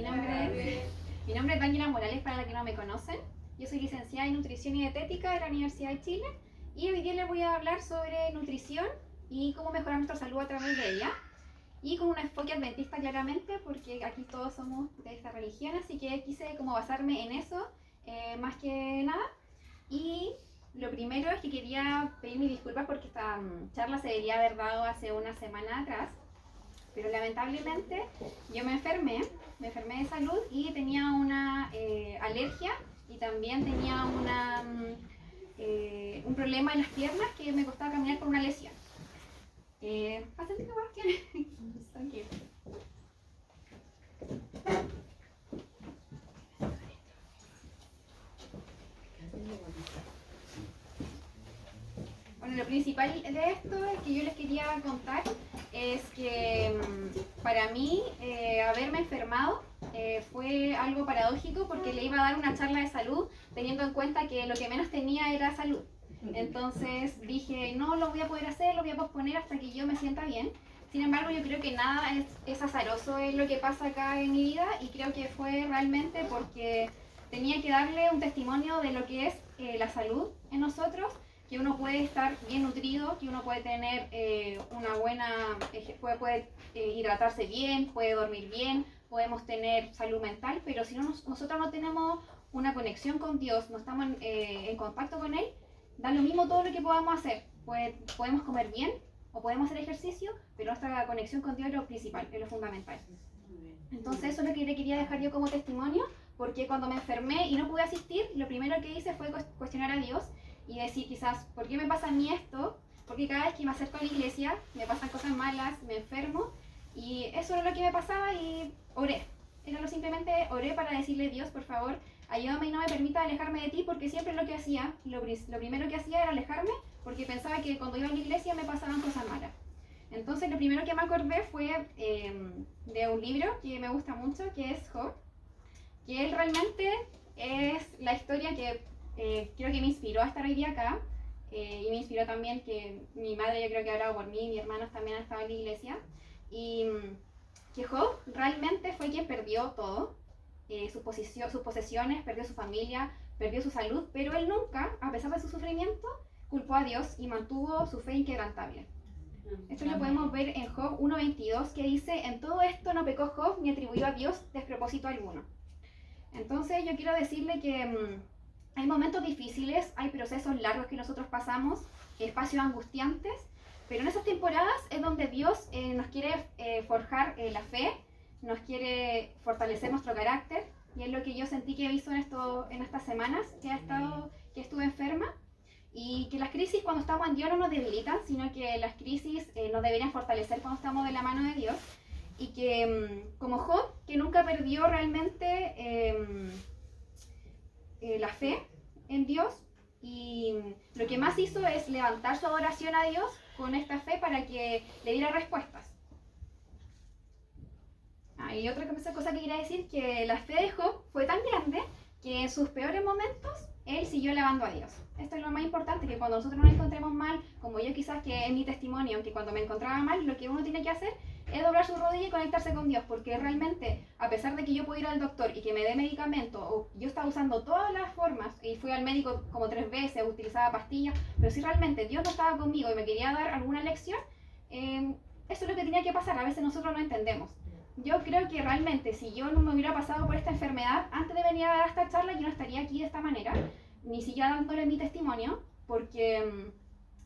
Mi nombre es Daniela Morales, para la que no me conocen. Yo soy licenciada en Nutrición y Dietética de la Universidad de Chile y hoy día les voy a hablar sobre nutrición y cómo mejorar nuestra salud a través de ella. Y con un enfoque adventista claramente, porque aquí todos somos de esta religión, así que quise como basarme en eso más que nada. Y lo primero es que quería pedir mis disculpas porque esta charla se debería haber dado hace una semana atrás, pero lamentablemente yo me enfermé de salud y tenía una alergia y también tenía un problema en las piernas que me costaba caminar por una lesión. Bastante cuestión. Okay. Bueno, lo principal de esto es que yo les quería contar es que para mí haberme enfermado fue algo paradójico porque le iba a dar una charla de salud teniendo en cuenta que lo que menos tenía era salud. Entonces dije, no lo voy a poder hacer, lo voy a posponer hasta que yo me sienta bien. Sin embargo, yo creo que nada es azaroso en lo que pasa acá en mi vida y creo que fue realmente porque tenía que darle un testimonio de lo que es la salud en nosotros, que uno puede estar bien nutrido, que uno puede tener una buena, puede hidratarse bien, puede dormir bien, podemos tener salud mental, pero si nosotros no tenemos una conexión con Dios, no estamos en contacto con Él, da lo mismo todo lo que podamos hacer. Podemos comer bien o podemos hacer ejercicio, pero nuestra conexión con Dios es lo principal, es lo fundamental. Entonces eso es lo que le quería dejar yo como testimonio, porque cuando me enfermé y no pude asistir, lo primero que hice fue cuestionar a Dios y decir quizás, ¿por qué me pasa a mí esto? Porque cada vez que me acerco a la iglesia me pasan cosas malas, me enfermo, y eso era lo que me pasaba y oré. Simplemente oré para decirle, Dios, por favor, ayúdame y no me permita alejarme de ti, porque siempre lo que hacía, lo primero que hacía era alejarme, porque pensaba que cuando iba a la iglesia me pasaban cosas malas. Entonces lo primero que me acordé fue de un libro que me gusta mucho, que es Job, que él realmente es la historia que creo que me inspiró a estar hoy día acá, y me inspiró también que mi madre, yo creo que ha orado por mí, mis hermanos también han estado en la iglesia, y que Job realmente fue quien perdió todo, sus posesiones, perdió su familia, perdió su salud, pero él nunca, a pesar de su sufrimiento, culpó a Dios y mantuvo su fe inquebrantable. Esto lo podemos ver en Job 1:22, que dice, en todo esto no pecó Job ni atribuyó a Dios despropósito alguno. Entonces yo quiero decirle que hay momentos difíciles, hay procesos largos que nosotros pasamos, espacios angustiantes, pero en esas temporadas es donde Dios nos quiere forjar la fe, nos quiere fortalecer nuestro carácter, y es lo que yo sentí que hizo en estas semanas que estuve enferma, y que las crisis cuando estamos en Dios no nos debilitan, sino que las crisis nos deberían fortalecer cuando estamos de la mano de Dios, y que como Job, que nunca perdió realmente la fe en Dios, y lo que más hizo es levantar su adoración a Dios con esta fe para que le diera respuestas. Y otra cosa que quería decir, que la fe de Job fue tan grande que en sus peores momentos él siguió alabando a Dios. Esto es lo más importante, que cuando nosotros nos encontremos mal, como yo quizás que en mi testimonio, aunque cuando me encontraba mal, lo que uno tiene que hacer es doblar su rodilla y conectarse con Dios, porque realmente, a pesar de que yo puedo ir al doctor y que me dé medicamento, o yo estaba usando todas las formas, y fui al médico como 3 veces, utilizaba pastillas, pero si realmente Dios no estaba conmigo y me quería dar alguna lección, eso es lo que tenía que pasar. A veces nosotros no entendemos. Yo creo que realmente si yo no me hubiera pasado por esta enfermedad, antes de venir a dar esta charla, yo no estaría aquí de esta manera, ni siquiera dándole mi testimonio, porque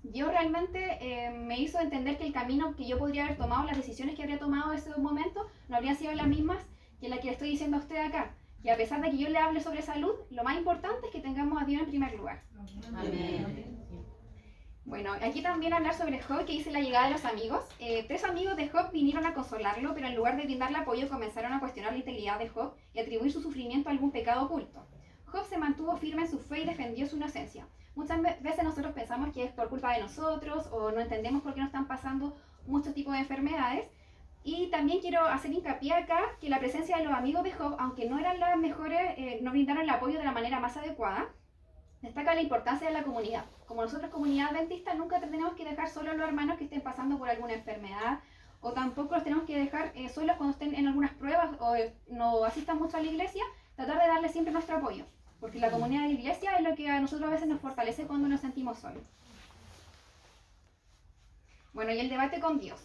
Dios realmente me hizo entender que el camino que yo podría haber tomado, las decisiones que habría tomado en ese momento, no habrían sido las mismas que la que le estoy diciendo a usted acá. Que a pesar de que yo le hable sobre salud, lo más importante es que tengamos a Dios en primer lugar. Amén. Bueno, aquí también hablar sobre Job, que dice la llegada de los amigos. 3 amigos de Job vinieron a consolarlo, pero en lugar de brindarle apoyo comenzaron a cuestionar la integridad de Job y atribuir su sufrimiento a algún pecado oculto. Job se mantuvo firme en su fe y defendió su inocencia. Muchas veces nosotros pensamos que es por culpa de nosotros o no entendemos por qué nos están pasando muchos tipos de enfermedades. Y también quiero hacer hincapié acá que la presencia de los amigos de Job, aunque no eran las mejores, no brindaron el apoyo de la manera más adecuada, destaca la importancia de la comunidad. Como nosotros, comunidad adventista, nunca tenemos que dejar solo a los hermanos que estén pasando por alguna enfermedad o tampoco los tenemos que dejar solos cuando estén en algunas pruebas o no asistan mucho a la iglesia, tratar de darles siempre nuestro apoyo, porque la comunidad de la iglesia es lo que a nosotros a veces nos fortalece cuando nos sentimos solos. Bueno, y el debate con Dios.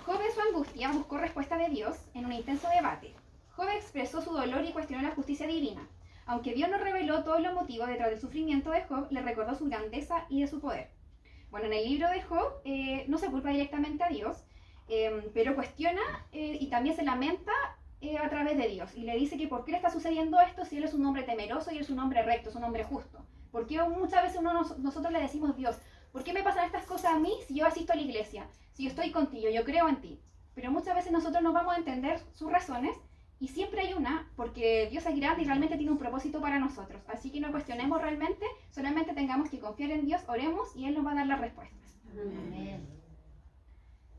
Job en su angustia buscó respuesta de Dios en un intenso debate. Job expresó su dolor y cuestionó la justicia divina. Aunque Dios no reveló todos los motivos detrás del sufrimiento de Job, le recordó su grandeza y de su poder. Bueno, en el libro de Job no se culpa directamente a Dios, pero cuestiona y también se lamenta a través de Dios. Y le dice que por qué le está sucediendo esto si él es un hombre temeroso y es un hombre recto, es un hombre justo. Porque muchas veces nosotros le decimos, Dios, ¿por qué me pasan estas cosas a mí si yo asisto a la iglesia? Si yo estoy contigo, yo creo en ti. Pero muchas veces nosotros no vamos a entender sus razones y siempre hay una, porque Dios es grande y realmente tiene un propósito para nosotros. Así que no cuestionemos realmente, solamente tengamos que confiar en Dios, oremos y Él nos va a dar las respuestas. Amén.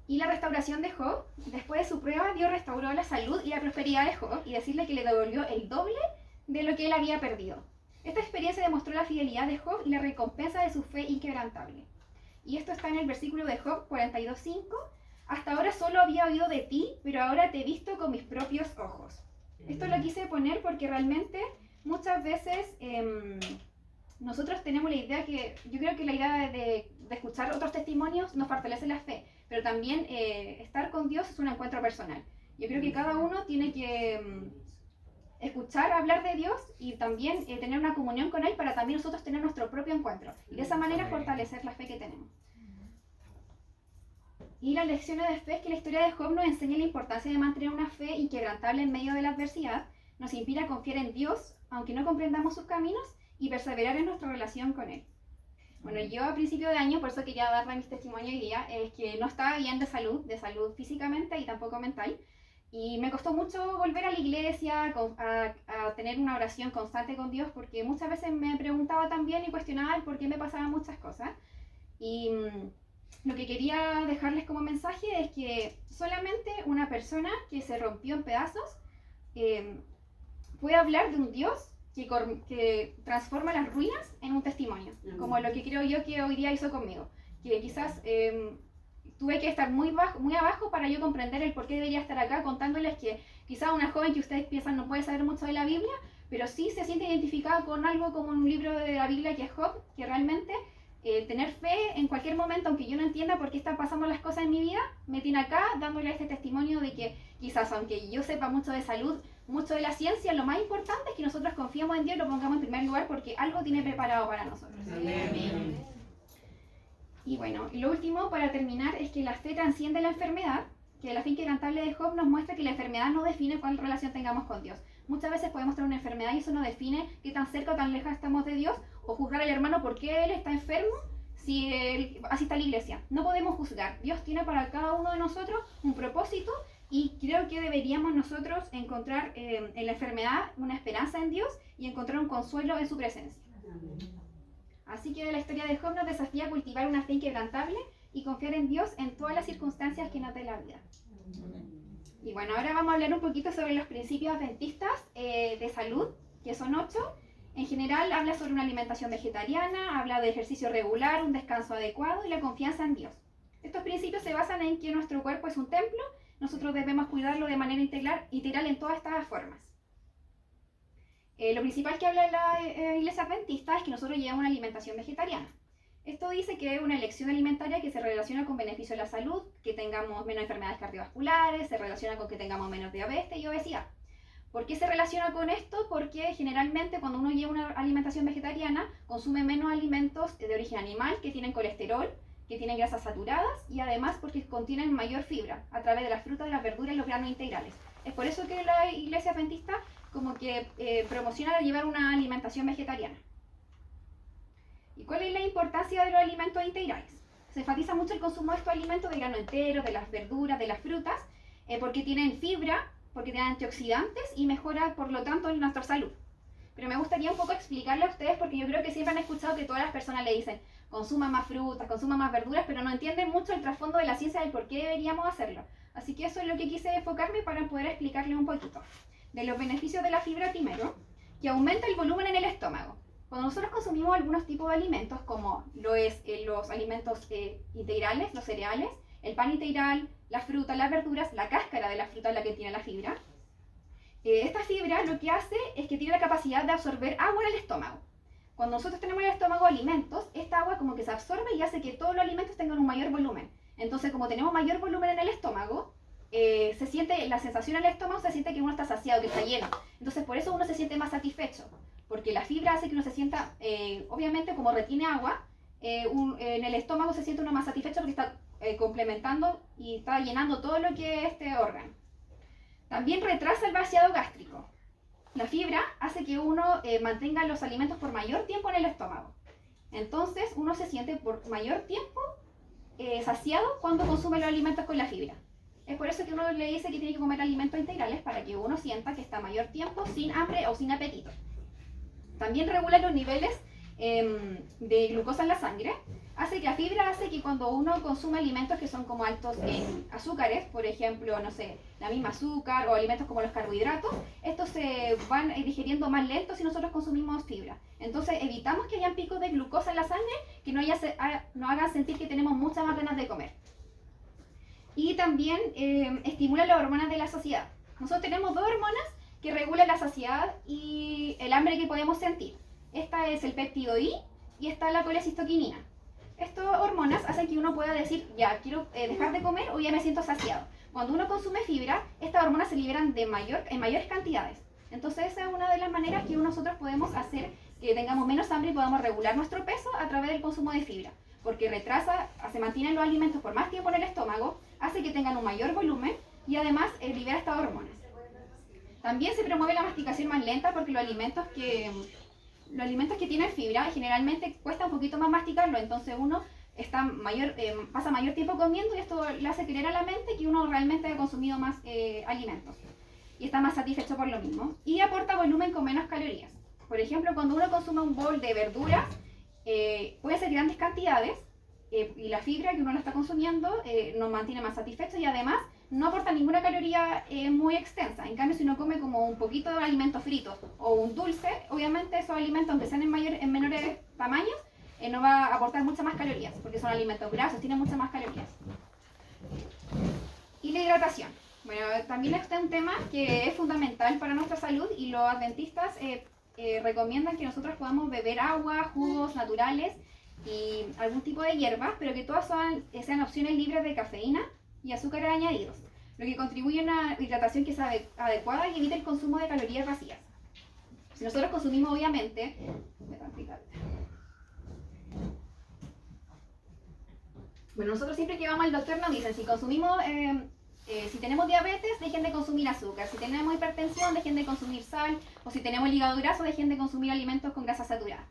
Y la restauración de Job, después de su prueba, Dios restauró la salud y la prosperidad de Job y decirle que le devolvió el doble de lo que él había perdido. Esta experiencia demostró la fidelidad de Job y la recompensa de su fe inquebrantable. Y esto está en el versículo de Job 42:5. Hasta ahora solo había oído de ti, pero ahora te he visto con mis propios ojos. Esto lo quise poner porque realmente muchas veces nosotros tenemos la idea que, yo creo que la idea de escuchar otros testimonios nos fortalece la fe, pero también estar con Dios es un encuentro personal. Yo creo que cada uno tiene que escuchar hablar de Dios y también tener una comunión con Él para también nosotros tener nuestro propio encuentro y de esa manera fortalecer la fe que tenemos. Y las lecciones de fe es que la historia de Job nos enseña la importancia de mantener una fe inquebrantable en medio de la adversidad, nos inspira a confiar en Dios, aunque no comprendamos sus caminos, y perseverar en nuestra relación con Él. Bueno, yo a principio de año, por eso quería darle mis testimonios hoy día, es que no estaba bien de salud físicamente y tampoco mental, y me costó mucho volver a la iglesia, a tener una oración constante con Dios, porque muchas veces me preguntaba también y cuestionaba el por qué me pasaban muchas cosas. Y lo que quería dejarles como mensaje es que solamente una persona que se rompió en pedazos puede hablar de un Dios que transforma las ruinas en un testimonio, como lo que creo yo que hoy día hizo conmigo, que quizás tuve que estar muy abajo para yo comprender el por qué debería estar acá contándoles que quizás una joven que ustedes piensan no puede saber mucho de la Biblia, pero sí se siente identificada con algo como un libro de la Biblia que es Job, que realmente tener fe en cualquier momento, aunque yo no entienda por qué están pasando las cosas en mi vida, me tiene acá dándole este testimonio de que quizás aunque yo sepa mucho de salud, mucho de la ciencia, lo más importante es que nosotros confiemos en Dios y lo pongamos en primer lugar porque algo tiene preparado para nosotros. Amén. Y bueno, y lo último para terminar es que la fe transciende la enfermedad, que la fe inquebrantable de Job nos muestra que la enfermedad no define cuál relación tengamos con Dios. Muchas veces podemos tener una enfermedad y eso no define qué tan cerca o tan lejos estamos de Dios, o juzgar al hermano por qué él está enfermo si él asiste a la iglesia. No podemos juzgar. Dios tiene para cada uno de nosotros un propósito y creo que deberíamos nosotros encontrar en la enfermedad una esperanza en Dios y encontrar un consuelo en su presencia. Así que la historia de Job nos desafía a cultivar una fe inquebrantable y confiar en Dios en todas las circunstancias que nos dé la vida. Y bueno, ahora vamos a hablar un poquito sobre los principios adventistas de salud, que son 8. En general habla sobre una alimentación vegetariana, habla de ejercicio regular, un descanso adecuado y la confianza en Dios. Estos principios se basan en que nuestro cuerpo es un templo, nosotros debemos cuidarlo de manera integral en todas estas formas. Lo principal que habla la Iglesia Adventista es que nosotros llevamos una alimentación vegetariana. Esto dice que es una elección alimentaria que se relaciona con beneficio de la salud, que tengamos menos enfermedades cardiovasculares, se relaciona con que tengamos menos diabetes y obesidad. ¿Por qué se relaciona con esto? Porque generalmente cuando uno lleva una alimentación vegetariana consume menos alimentos de origen animal que tienen colesterol, que tienen grasas saturadas y además porque contienen mayor fibra a través de las frutas, las verduras y los granos integrales. Es por eso que la Iglesia Adventista como que promociona llevar una alimentación vegetariana. ¿Y cuál es la importancia de los alimentos integrales? Se enfatiza mucho el consumo de estos alimentos de grano entero, de las verduras, de las frutas, porque tienen fibra, porque tienen antioxidantes y mejora por lo tanto nuestra salud. Pero me gustaría un poco explicarle a ustedes porque yo creo que siempre han escuchado que todas las personas le dicen consuma más frutas, consuma más verduras, pero no entienden mucho el trasfondo de la ciencia del por qué deberíamos hacerlo. Así que eso es lo que quise enfocarme para poder explicarle un poquito. De los beneficios de la fibra primero, que aumenta el volumen en el estómago. Cuando nosotros consumimos algunos tipos de alimentos, como lo es los alimentos integrales, los cereales, el pan integral, la fruta, las verduras, la cáscara de la fruta es la que tiene la fibra. Esta fibra lo que hace es que tiene la capacidad de absorber agua en el estómago. Cuando nosotros tenemos en el estómago alimentos, esta agua como que se absorbe y hace que todos los alimentos tengan un mayor volumen. Entonces, como tenemos mayor volumen en el estómago, se siente la sensación en el estómago, se siente que uno está saciado, que está lleno. Entonces, por eso uno se siente más satisfecho, porque la fibra hace que uno se sienta, obviamente, como retiene agua, en el estómago se siente uno más satisfecho porque está complementando y está llenando todo lo que es este órgano. También retrasa el vaciado gástrico. La fibra hace que uno mantenga los alimentos por mayor tiempo en el estómago. Entonces, uno se siente por mayor tiempo saciado cuando consume los alimentos con la fibra. Es por eso que uno le dice que tiene que comer alimentos integrales para que uno sienta que está mayor tiempo sin hambre o sin apetito. También regula los niveles de glucosa en la sangre. La fibra hace que cuando uno consume alimentos que son como altos en azúcares, por ejemplo, no sé, la misma azúcar o alimentos como los carbohidratos, estos se van digiriendo más lento si nosotros consumimos fibra. Entonces evitamos que hayan picos de glucosa en la sangre que no hagan sentir que tenemos muchas más ganas de comer. Y también estimula las hormonas de la saciedad. Nosotros tenemos dos hormonas que regulan la saciedad y el hambre que podemos sentir. Esta es el péptido I y esta la colecistoquinina. Estas hormonas hacen que uno pueda decir, ya, quiero dejar de comer o ya me siento saciado. Cuando uno consume fibra, estas hormonas se liberan en mayores cantidades. Entonces esa es una de las maneras que nosotros podemos hacer que tengamos menos hambre y podamos regular nuestro peso a través del consumo de fibra. Porque se mantienen los alimentos por más tiempo en el estómago, hace que tengan un mayor volumen y además libera estas hormonas. También se promueve la masticación más lenta porque los alimentos que tienen fibra generalmente cuesta un poquito más masticarlo, entonces uno pasa mayor tiempo comiendo y esto le hace creer a la mente que uno realmente ha consumido más alimentos y está más satisfecho por lo mismo. Y aporta volumen con menos calorías. Por ejemplo, cuando uno consume un bol de verduras, puede ser grandes cantidades y la fibra que uno lo está consumiendo nos mantiene más satisfechos y además no aporta ninguna caloría muy extensa. En cambio, si uno come como un poquito de alimentos fritos o un dulce, obviamente esos alimentos, aunque sean en menores tamaños, no va a aportar muchas más calorías, porque son alimentos grasos, tienen muchas más calorías. Y la hidratación. Bueno, también este es un tema que es fundamental para nuestra salud y los adventistas recomiendan que nosotros podamos beber agua, jugos naturales y algún tipo de hierbas, pero que todas sean opciones libres de cafeína y azúcares añadidos, lo que contribuye a una hidratación que sea adecuada y evita el consumo de calorías vacías. Si nosotros consumimos, obviamente, nosotros siempre que vamos al doctor nos dicen, si tenemos diabetes, dejen de consumir azúcar, si tenemos hipertensión, dejen de consumir sal, o si tenemos el hígado graso, dejen de consumir alimentos con grasa saturada.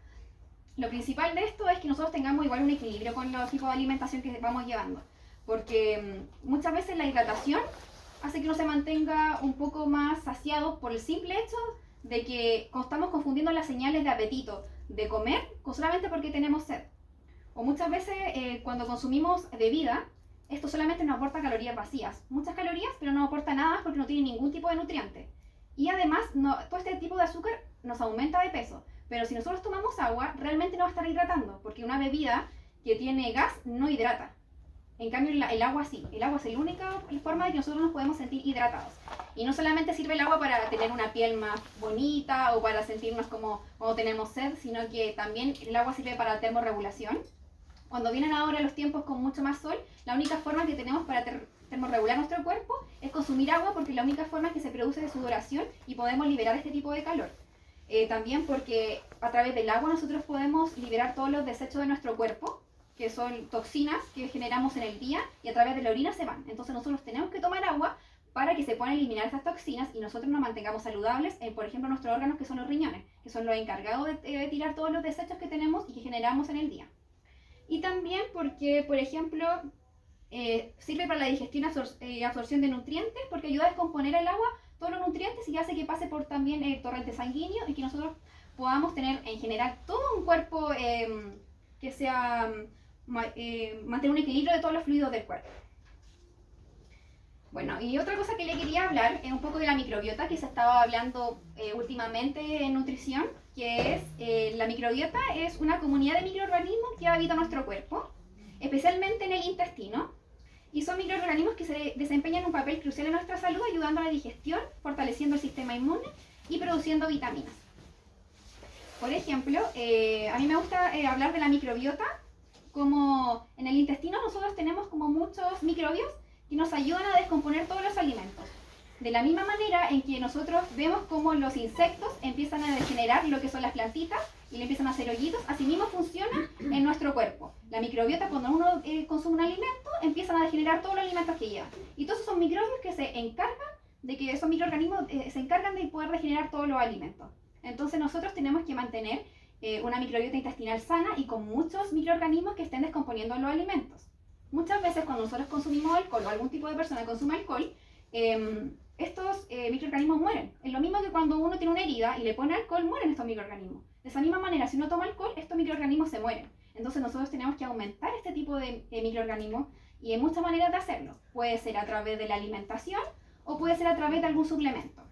Lo principal de esto es que nosotros tengamos igual un equilibrio con los tipos de alimentación que vamos llevando. Porque muchas veces la hidratación hace que uno se mantenga un poco más saciado por el simple hecho de que estamos confundiendo las señales de apetito de comer solamente porque tenemos sed. O muchas veces cuando consumimos bebida, esto solamente nos aporta calorías vacías. Muchas calorías, pero no aporta nada porque no tiene ningún tipo de nutriente. Y además, todo este tipo de azúcar nos aumenta de peso. Pero si nosotros tomamos agua, realmente no va a estar hidratando, porque una bebida que tiene gas no hidrata. En cambio, el agua sí. El agua es la única forma de que nosotros nos podemos sentir hidratados. Y no solamente sirve el agua para tener una piel más bonita o para sentirnos como cuando tenemos sed, sino que también el agua sirve para termorregulación. Cuando vienen ahora los tiempos con mucho más sol, la única forma que tenemos para termorregular nuestro cuerpo es consumir agua, porque es la única forma que se produce de sudoración y podemos liberar este tipo de calor. También porque a través del agua nosotros podemos liberar todos los desechos de nuestro cuerpo, que son toxinas que generamos en el día y a través de la orina se van. Entonces nosotros tenemos que tomar agua para que se puedan eliminar esas toxinas y nosotros nos mantengamos saludables, por ejemplo, nuestros órganos que son los riñones, que son los encargados de tirar todos los desechos que tenemos y que generamos en el día. Y también porque, por ejemplo, sirve para la digestión y absorción de nutrientes, porque ayuda a descomponer el agua todos los nutrientes y hace que pase por también el torrente sanguíneo y que nosotros podamos tener en general todo un cuerpo que sea mantener un equilibrio de todos los fluidos del cuerpo. Bueno, y otra cosa que le quería hablar es un poco de la microbiota, que se estaba hablando últimamente en nutrición, que es la microbiota es una comunidad de microorganismos que habita nuestro cuerpo, especialmente en el intestino, y son microorganismos que se desempeñan un papel crucial en nuestra salud, ayudando a la digestión, fortaleciendo el sistema inmune y produciendo vitaminas. Por ejemplo, a mí me gusta hablar de la microbiota, como en el intestino nosotros tenemos como muchos microbios que nos ayudan a descomponer todos los alimentos. De la misma manera en que nosotros vemos cómo los insectos empiezan a degenerar lo que son las plantitas y le empiezan a hacer hoyitos, así mismo funciona en nuestro cuerpo. La microbiota, cuando uno consume un alimento, empiezan a degenerar todos los alimentos que llevan. Y todos esos son microbios que se encargan de que esos microorganismos se encargan de poder regenerar todos los alimentos. Entonces nosotros tenemos que mantener una microbiota intestinal sana y con muchos microorganismos que estén descomponiendo los alimentos. Muchas veces cuando nosotros consumimos alcohol o algún tipo de persona consume alcohol, estos microorganismos mueren. Es lo mismo que cuando uno tiene una herida y le pone alcohol, mueren estos microorganismos. De esa misma manera, si uno toma alcohol, estos microorganismos se mueren. Entonces nosotros tenemos que aumentar este tipo de microorganismos y hay muchas maneras de hacerlo. Puede ser a través de la alimentación o puede ser a través de algún suplemento.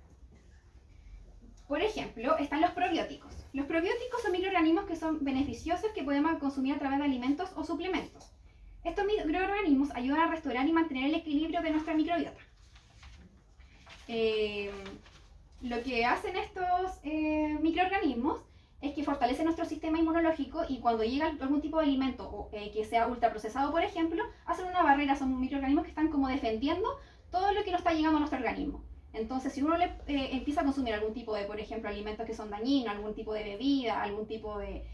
Por ejemplo, están los probióticos. Los probióticos son microorganismos que son beneficiosos que podemos consumir a través de alimentos o suplementos. Estos microorganismos ayudan a restaurar y mantener el equilibrio de nuestra microbiota. Lo que hacen estos microorganismos es que fortalecen nuestro sistema inmunológico y cuando llega algún tipo de alimento que sea ultraprocesado, por ejemplo, hacen una barrera, son microorganismos que están como defendiendo todo lo que no está llegando a nuestro organismo. Entonces, si uno empieza a consumir algún tipo de, por ejemplo, alimentos que son dañinos, algún tipo de bebida, algún tipo de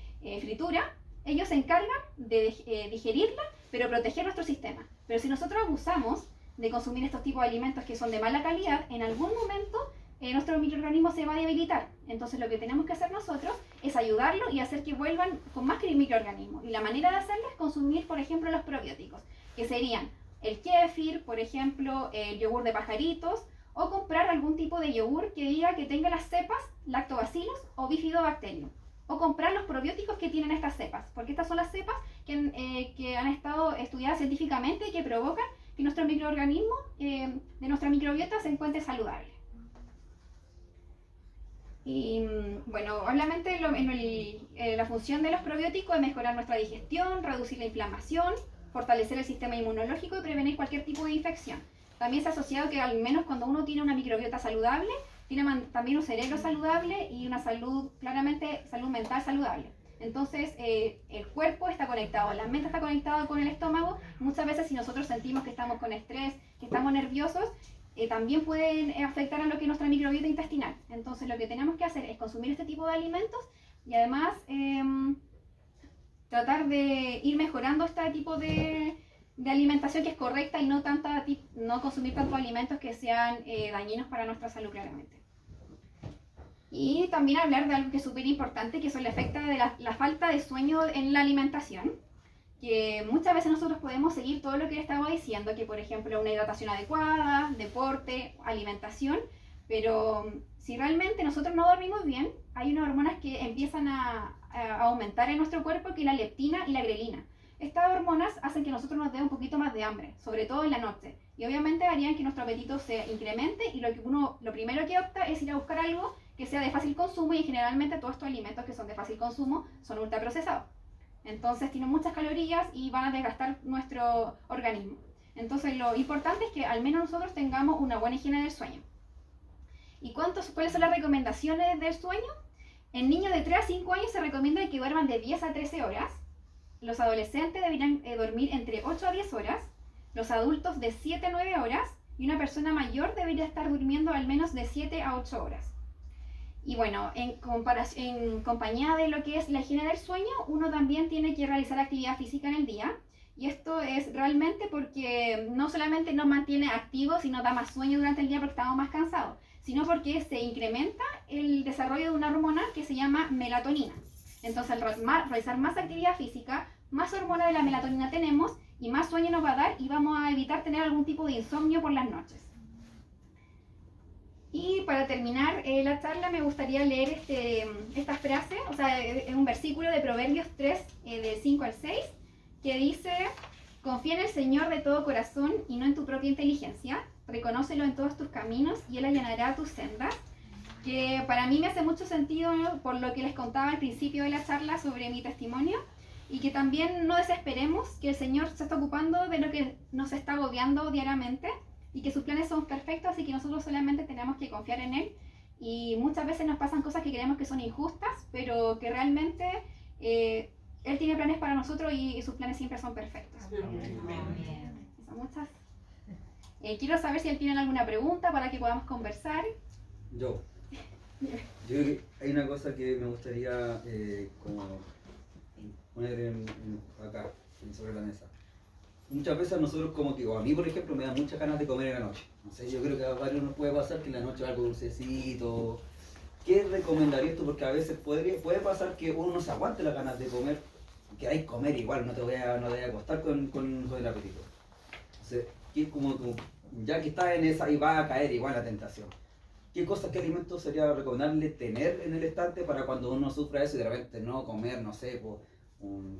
fritura, ellos se encargan de digerirla, pero proteger nuestro sistema. Pero si nosotros abusamos de consumir estos tipos de alimentos que son de mala calidad, en algún momento nuestro microorganismo se va a debilitar. Entonces lo que tenemos que hacer nosotros es ayudarlo y hacer que vuelvan con más microorganismos. Y la manera de hacerlo es consumir, por ejemplo, los probióticos, que serían el kéfir, por ejemplo, el yogur de pajaritos, o comprar algún tipo de yogur que diga que tenga las cepas lactobacillus o bifidobacterium. O comprar los probióticos que tienen estas cepas, porque estas son las cepas que han estado estudiadas científicamente y que provocan que nuestro microorganismo de nuestra microbiota se encuentre saludable. Y bueno, obviamente la función de los probióticos es mejorar nuestra digestión, reducir la inflamación, fortalecer el sistema inmunológico y prevenir cualquier tipo de infección. También se ha asociado que al menos cuando uno tiene una microbiota saludable, tiene también un cerebro saludable y una salud, claramente salud mental saludable. Entonces el cuerpo está conectado, la mente está conectada con el estómago. Muchas veces si nosotros sentimos que estamos con estrés, que estamos nerviosos, también pueden afectar a lo que es nuestra microbiota intestinal. Entonces lo que tenemos que hacer es consumir este tipo de alimentos y además tratar de ir mejorando este tipo de alimentación que es correcta y no consumir tantos alimentos que sean dañinos para nuestra salud claramente. Y también hablar de algo que es súper importante, que es el efecto de la falta de sueño en la alimentación, que muchas veces nosotros podemos seguir todo lo que le estaba diciendo, que por ejemplo una hidratación adecuada, deporte, alimentación, pero si realmente nosotros no dormimos bien, hay unas hormonas que empiezan a aumentar en nuestro cuerpo, que es la leptina y la grelina. Estas hormonas hacen que nosotros nos dé un poquito más de hambre, sobre todo en la noche, y obviamente harían que nuestro apetito se incremente y lo primero que opta es ir a buscar algo que sea de fácil consumo, y generalmente todos estos alimentos que son de fácil consumo son ultraprocesados. Entonces tienen muchas calorías y van a desgastar nuestro organismo. Entonces lo importante es que al menos nosotros tengamos una buena higiene del sueño. ¿Y cuáles son las recomendaciones del sueño? En niños de 3 a 5 años se recomienda que duerman de 10 a 13 horas. Los adolescentes deberían dormir entre 8 a 10 horas. Los adultos de 7 a 9 horas. Y una persona mayor debería estar durmiendo al menos de 7 a 8 horas. Y bueno, en compañía de lo que es la higiene del sueño, uno también tiene que realizar actividad física en el día. Y esto es realmente porque no solamente nos mantiene activos y nos da más sueño durante el día porque estamos más cansados, sino porque se incrementa el desarrollo de una hormona que se llama melatonina. Entonces al realizar más actividad física, más hormona de la melatonina tenemos y más sueño nos va a dar y vamos a evitar tener algún tipo de insomnio por las noches. Y para terminar la charla me gustaría leer esta frase, o sea, es un versículo de Proverbios 3, del 5 al 6, que dice: confía en el Señor de todo corazón y no en tu propia inteligencia, reconócelo en todos tus caminos y Él allanará tus sendas. Que para mí me hace mucho sentido, ¿no?, por lo que les contaba al principio de la charla sobre mi testimonio, y que también no desesperemos, que el Señor se está ocupando de lo que nos está agobiando diariamente y que sus planes son perfectos y que nosotros solamente tenemos que confiar en Él. Y muchas veces nos pasan cosas que creemos que son injustas, pero que realmente Él tiene planes para nosotros y sus planes siempre son perfectos. Son muchas. Quiero saber si Él tiene alguna pregunta para que podamos conversar. Yo creo que hay una cosa que me gustaría como poner acá, sobre la mesa. Muchas veces nosotros como que, o a mí por ejemplo, me da muchas ganas de comer en la noche. No sé, yo creo que a varios nos puede pasar que en la noche algo dulcecito. ¿Qué recomendarías tú? Porque a veces puede pasar que uno no se aguante las ganas de comer, queráis comer igual, no te voy a acostar con el apetito. Entonces, ¿qué, como tú, ya que estás en esa y vas a caer igual la tentación? ¿Qué cosas, qué alimentos sería recomendable tener en el estante para cuando uno sufra eso y de repente no comer, no sé, pues,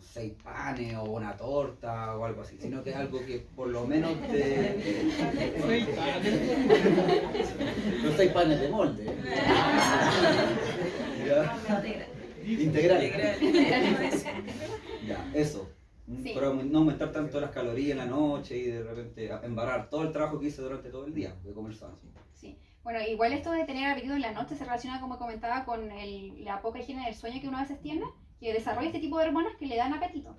6 panes o una torta o algo así, sino que es algo que por lo menos te... Los 6 panes de molde. Integral. Ya, eso. Sí. Para no aumentar tanto las calorías en la noche y de repente embarrar todo el trabajo que hice durante todo el día de comer sano. Sí. Bueno, igual esto de tener apetito en la noche se relaciona, como comentaba, con la poca higiene del sueño que uno a veces tiene, que desarrolla este tipo de hormonas que le dan apetito.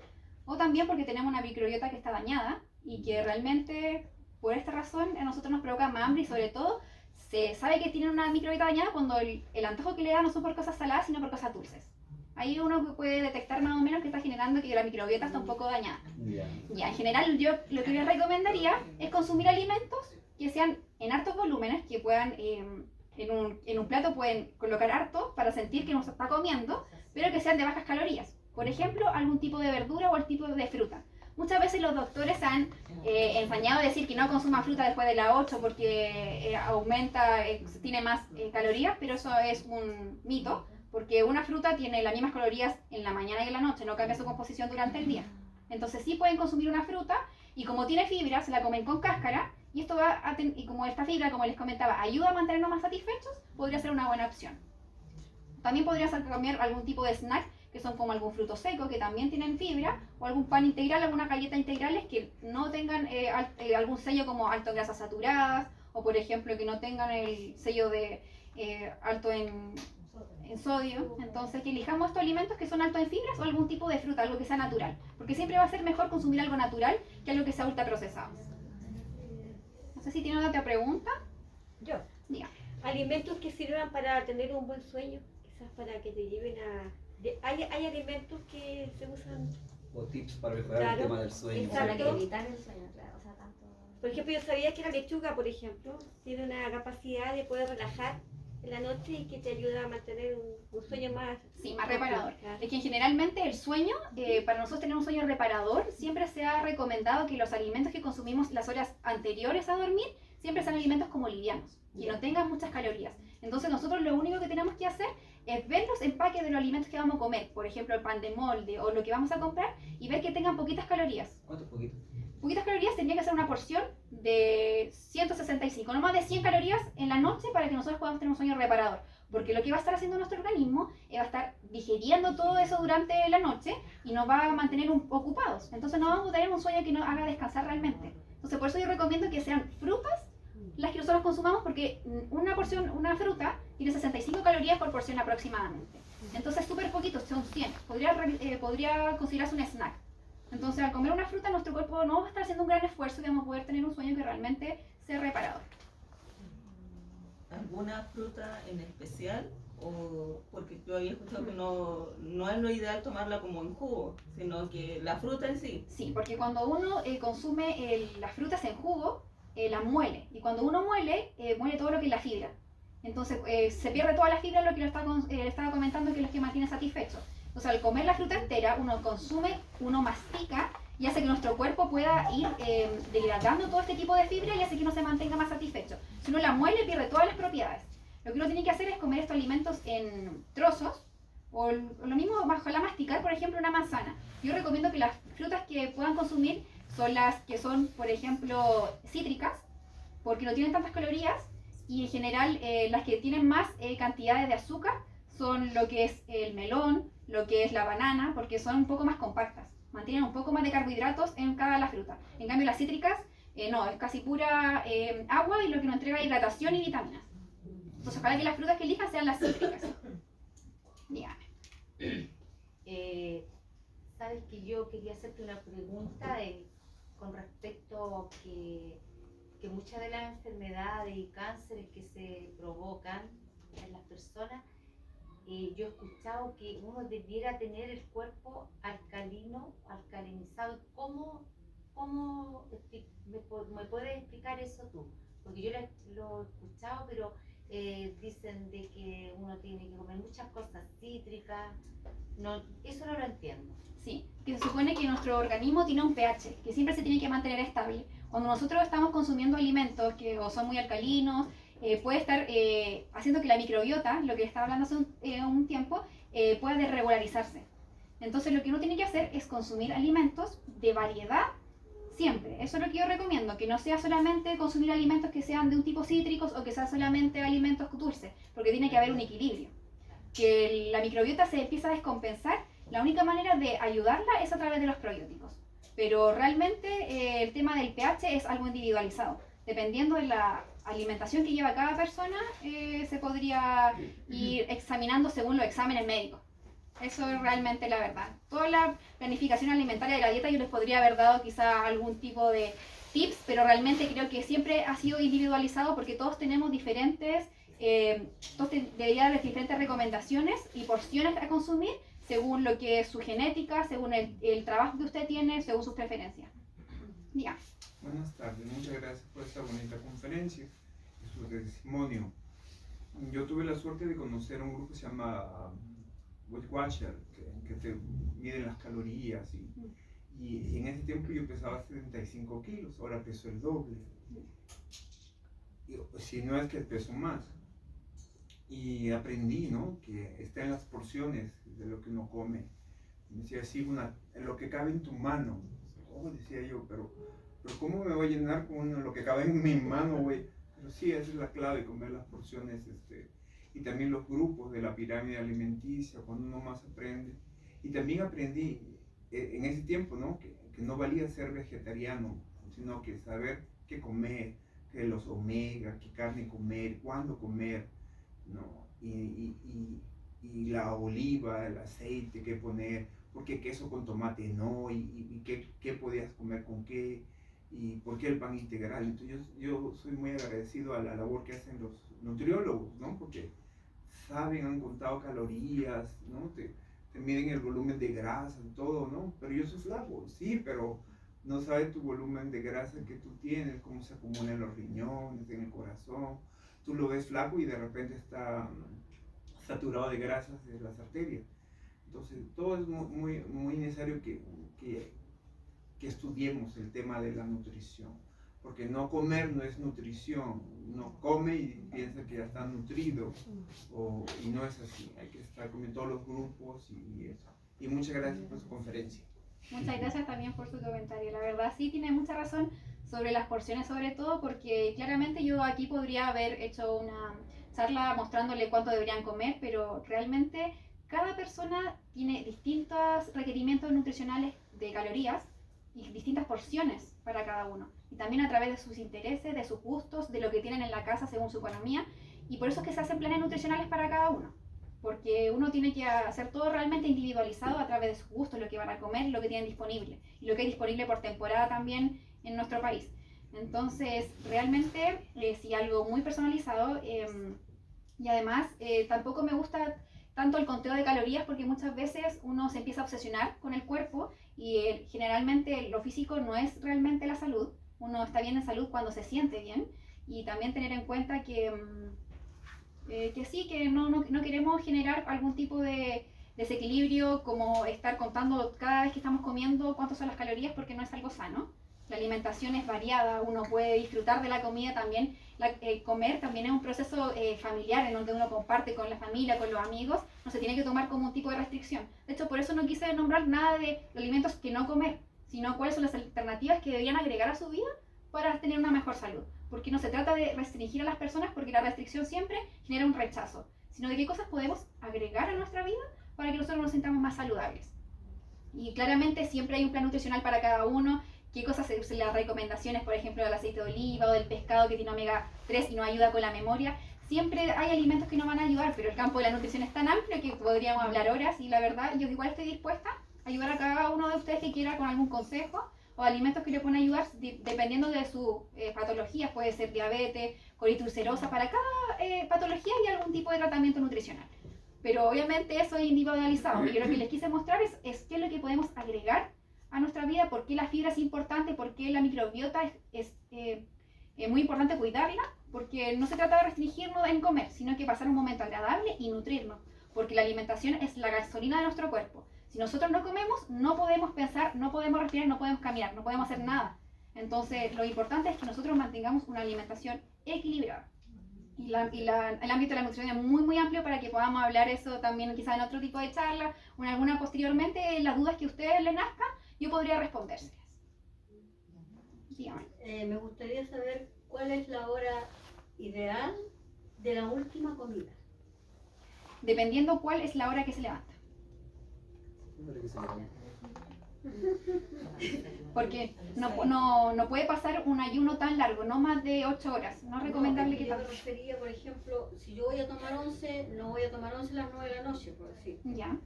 O también porque tenemos una microbiota que está dañada y que realmente, por esta razón, a nosotros nos provoca más hambre y sobre todo se sabe que tienen una microbiota dañada cuando el antojo que le da no son por cosas saladas, sino por cosas dulces. Ahí uno puede detectar más o menos que está generando que la microbiota está un poco dañada. Ya, en general yo lo que les recomendaría es consumir alimentos que sean en hartos volúmenes, que puedan, en un plato pueden colocar harto para sentir que nos está comiendo, pero que sean de bajas calorías. Por ejemplo, algún tipo de verdura o el tipo de fruta. Muchas veces los doctores han ensañado a decir que no consuma fruta después de las 8 porque aumenta, tiene más calorías, pero eso es un mito, porque una fruta tiene las mismas calorías en la mañana y en la noche, no cambia su composición durante el día. Entonces sí pueden consumir una fruta y como tiene fibra, se la comen con cáscara y esto y como esta fibra, como les comentaba, ayuda a mantenernos más satisfechos, podría ser una buena opción. También podría ser comer algún tipo de snack que son como algún fruto seco que también tienen fibra o algún pan integral, algunas galletas integrales que no tengan algún sello como alto en grasas saturadas o por ejemplo que no tengan el sello de alto en sodio. Entonces que elijamos estos alimentos que son altos en fibras o algún tipo de fruta, algo que sea natural, porque siempre va a ser mejor consumir algo natural que algo que sea ultraprocesado. No sé si tiene otra pregunta. Yo. Diga. Alimentos que sirvan para tener un buen sueño, quizás para que te lleven a... ¿Hay alimentos que se usan? O tips para mejorar el tema del sueño. Exacto. Para evitar el sueño, claro. O sea, tanto... Por ejemplo, yo sabía que la lechuga, por ejemplo, tiene una capacidad de poder relajar en la noche y que te ayuda a mantener un sueño más... Sí, más reparador. Claro. Es que generalmente el sueño, para nosotros tener un sueño reparador, siempre se ha recomendado que los alimentos que consumimos las horas anteriores a dormir siempre sean alimentos como livianos, que no tengan muchas calorías. Entonces nosotros lo único que tenemos que hacer es ver los empaques de los alimentos que vamos a comer, por ejemplo el pan de molde o lo que vamos a comprar, y ver que tengan poquitas calorías. ¿Cuántos poquitos? Poquitas calorías tendría que ser una porción de 165, no más de 100 calorías en la noche para que nosotros podamos tener un sueño reparador. Porque lo que va a estar haciendo nuestro organismo es va a estar digiriendo todo eso durante la noche y nos va a mantener ocupados. Entonces no vamos a tener un sueño que nos haga descansar realmente. Entonces por eso yo recomiendo que sean frutas las que nosotros consumamos, porque una fruta tiene 65 calorías por porción aproximadamente. Entonces súper poquitos, son 100. Podría considerarse un snack. Entonces al comer una fruta nuestro cuerpo no va a estar haciendo un gran esfuerzo y vamos a poder tener un sueño que realmente sea reparador. ¿Alguna fruta en especial? O porque yo había escuchado que no es lo ideal tomarla como en jugo, sino que la fruta en sí. Sí, porque cuando uno consume las frutas en jugo, las muele. Y cuando uno muele todo lo que es la fibra. Entonces se pierde toda la fibra, lo que le estaba comentando, que es lo que mantiene satisfecho. Entonces al comer la fruta entera, uno consume, uno mastica y hace que nuestro cuerpo pueda ir degradando todo este tipo de fibra y hace que uno se mantenga más satisfecho. Si uno la muele, pierde todas las propiedades. Lo que uno tiene que hacer es comer estos alimentos en trozos, o lo mismo ojalá masticar, por ejemplo, una manzana. Yo recomiendo que las frutas que puedan consumir son las que son, por ejemplo, cítricas, porque no tienen tantas calorías, y en general las que tienen más cantidades de azúcar son lo que es el melón, lo que es la banana, porque son un poco más compactas, mantienen un poco más de carbohidratos en cada la fruta. En cambio las cítricas, no, es casi pura agua y lo que nos entrega hidratación y vitaminas. Entonces ojalá que las frutas que elijas sean las cítricas. Dígame. Sabes que yo quería hacerte una pregunta con respecto que muchas de las enfermedades y cánceres que se provocan en las personas, yo he escuchado que uno debiera tener el cuerpo alcalinizado. ¿Cómo me puedes explicar eso tú? Porque yo lo he escuchado, pero dicen de que uno tiene que comer muchas cosas cítricas. No, eso no lo entiendo. Sí, que se supone que nuestro organismo tiene un pH, que siempre se tiene que mantener estable. Cuando nosotros estamos consumiendo alimentos que o son muy alcalinos, puede estar haciendo que la microbiota, lo que estaba hablando hace un tiempo, pueda desregularizarse. Entonces lo que uno tiene que hacer es consumir alimentos de variedad siempre. Eso es lo que yo recomiendo, que no sea solamente consumir alimentos que sean de un tipo cítricos o que sean solamente alimentos dulces, porque tiene que haber un equilibrio. Que la microbiota se empieza a descompensar, la única manera de ayudarla es a través de los probióticos. Pero realmente el tema del pH es algo individualizado. Dependiendo de la alimentación que lleva cada persona, se podría ir examinando según los exámenes médicos. Eso es realmente la verdad. Toda la planificación alimentaria de la dieta yo les podría haber dado quizá algún tipo de tips, pero realmente creo que siempre ha sido individualizado porque todos tenemos diferentes, debería haber diferentes recomendaciones y porciones a consumir según lo que es su genética, según el trabajo que usted tiene, según sus preferencias. Diga. Buenas tardes, muchas gracias por esta bonita conferencia y su testimonio. Yo tuve la suerte de conocer a un grupo que se llama Weight Watcher, que te miden las calorías y en ese tiempo yo pesaba 75 kilos, ahora peso el doble. Si no es que peso más. Y aprendí, ¿no?, que está en las porciones de lo que uno come. Me decía así, lo que cabe en tu mano. Oh, decía yo, pero ¿cómo me voy a llenar con lo que cabe en mi mano, güey? Pero sí, esa es la clave, comer las porciones, y también los grupos de la pirámide alimenticia, cuando uno más aprende. Y también aprendí en ese tiempo, ¿no?, que no valía ser vegetariano, sino que saber qué comer, que los omega, qué carne comer, cuándo comer, ¿no? Y la oliva, el aceite, qué poner, porque queso con tomate no, y qué podías comer con qué, y por qué el pan integral. Entonces yo soy muy agradecido a la labor que hacen los nutriólogos, ¿no? Porque saben, han contado calorías, ¿no? Te miden el volumen de grasa y todo, ¿no? Pero yo soy flaco, sí, pero no sabes tu volumen de grasa que tú tienes, cómo se acumula en los riñones, en el corazón. Tú lo ves flaco y de repente está saturado de grasas de las arterias. Entonces todo es muy necesario que estudiemos el tema de la nutrición, porque no comer no es nutrición. Uno come y piensa que ya está nutrido, y no es así. Hay que estar comiendo todos los grupos y eso. Y muchas gracias por su conferencia. Muchas gracias también por su comentario. La verdad sí tiene mucha razón sobre las porciones, sobre todo porque claramente yo aquí podría haber hecho una charla mostrándole cuánto deberían comer, pero realmente cada persona tiene distintos requerimientos nutricionales de calorías y distintas porciones para cada uno. Y también a través de sus intereses, de sus gustos, de lo que tienen en la casa según su economía. Y por eso es que se hacen planes nutricionales para cada uno. Porque uno tiene que hacer todo realmente individualizado a través de sus gustos, lo que van a comer, lo que tienen disponible. Y lo que hay disponible por temporada también en nuestro país. Entonces, realmente, sí, algo muy personalizado. Y además, tampoco me gusta tanto el conteo de calorías porque muchas veces uno se empieza a obsesionar con el cuerpo y generalmente lo físico no es realmente la salud. Uno está bien en salud cuando se siente bien, y también tener en cuenta que sí, que no queremos generar algún tipo de desequilibrio, como estar contando cada vez que estamos comiendo cuántas son las calorías, porque no es algo sano. La alimentación es variada, uno puede disfrutar de la comida también. Comer también es un proceso familiar en donde uno comparte con la familia, con los amigos. No se tiene que tomar como un tipo de restricción. De hecho, por eso no quise nombrar nada de los alimentos que no comer, sino cuáles son las alternativas que deberían agregar a su vida para tener una mejor salud. Porque no se trata de restringir a las personas, porque la restricción siempre genera un rechazo, sino de qué cosas podemos agregar a nuestra vida para que nosotros nos sintamos más saludables. Y claramente siempre hay un plan nutricional para cada uno, qué cosas se usan, las recomendaciones, por ejemplo, del aceite de oliva o del pescado que tiene omega 3 y nos ayuda con la memoria. Siempre hay alimentos que nos van a ayudar, pero el campo de la nutrición es tan amplio que podríamos hablar horas y la verdad yo igual estoy dispuesta a ayudar a cada uno de ustedes que quiera con algún consejo o alimentos que le puedan ayudar dependiendo de su patología. Puede ser diabetes, colitis ulcerosa, para cada patología hay algún tipo de tratamiento nutricional. Pero obviamente eso es individualizado y yo lo que les quise mostrar es qué es lo que podemos agregar a nuestra vida, por qué la fibra es importante, por qué la microbiota es muy importante cuidarla, porque no se trata de restringirnos en comer, sino que pasar un momento agradable y nutrirnos, porque la alimentación es la gasolina de nuestro cuerpo. Si nosotros no comemos, no podemos pensar, no podemos respirar, no podemos caminar, no podemos hacer nada. Entonces, lo importante es que nosotros mantengamos una alimentación equilibrada. Y el ámbito de la nutrición es muy, muy amplio para que podamos hablar eso también quizás en otro tipo de charla o en alguna posteriormente. Las dudas que a ustedes les nazcan, yo podría respondérselas. Dígame. Me gustaría saber cuál es la hora ideal de la última comida. Dependiendo cuál es la hora que se levanta. Porque no puede pasar un ayuno tan largo, no más de 8 horas. No es recomendable que yo me tanto. refería, por ejemplo, si yo voy a tomar 11, no voy a tomar 11 a las 9 de la noche, por decir. Ya.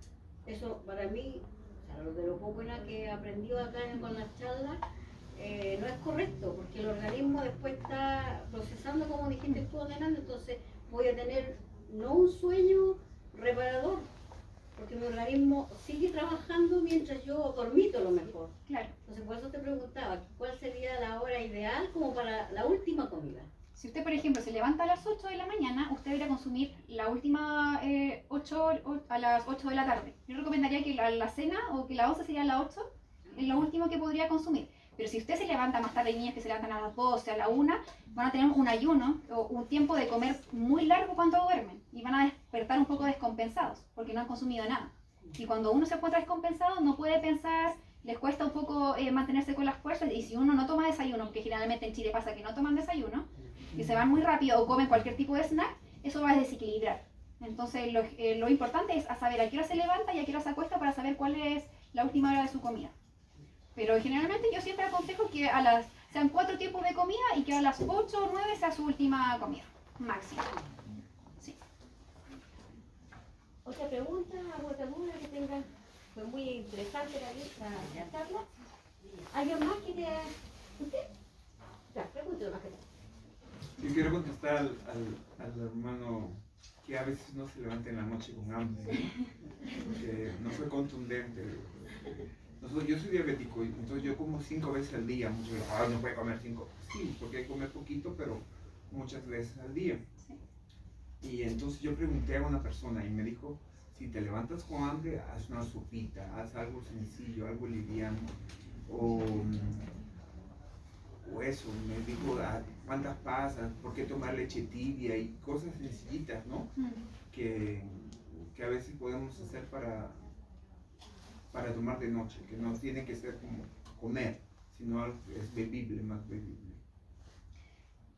Eso para mí, o sea, de lo poco que he aprendido acá con las charlas, no es correcto, porque el organismo después está procesando, como dijiste tú, ordenando, entonces voy a tener no un sueño reparador, porque mi organismo sigue trabajando mientras yo dormito a lo mejor. Claro. Entonces por eso te preguntaba, ¿cuál sería la hora ideal como para la última comida? Si usted, por ejemplo, se levanta a las 8 de la mañana, usted debería consumir la última 8 a las 8 de la tarde. Yo recomendaría que la cena o que la 11 sería a las 8, es lo último que podría consumir. Pero si usted se levanta más tarde, hay niñas que se levantan a las 12, a la 1, van a tener un ayuno o un tiempo de comer muy largo cuando duermen y van a despertar un poco descompensados porque no han consumido nada. Y cuando uno se encuentra descompensado no puede pensar, les cuesta un poco mantenerse con las fuerzas, y si uno no toma desayuno, porque generalmente en Chile pasa que no toman desayuno, y se van muy rápido o comen cualquier tipo de snack, eso va a desequilibrar. Entonces lo importante es saber a qué hora se levanta y a qué hora se acuesta para saber cuál es la última hora de su comida. Pero generalmente yo siempre aconsejo que sean 4 tiempos de comida y que a las 8 o 9 sea su última comida, máximo. Sí. Otra pregunta, otra duda que tengan. Fue muy interesante la charla. ¿Alguien más quiere? ¿Usted? Ya, pregúntelo más que todo. Yo quiero contestar al hermano que a veces no se levanta en la noche con hambre, ¿no? Porque no fue contundente. Yo soy diabético, entonces yo como 5 veces al día. Muchos dicen, no puede comer 5. Sí, porque hay que comer poquito, pero muchas veces al día. Sí. Y entonces yo pregunté a una persona y me dijo, si te levantas con hambre, haz una sopita, haz algo sencillo, algo liviano. O eso, me dijo, ¿cuántas pasas? ¿Por qué tomar leche tibia? Y cosas sencillitas, ¿no? Que a veces podemos hacer para tomar de noche, que no tiene que ser como comer, sino es bebible, más bebible.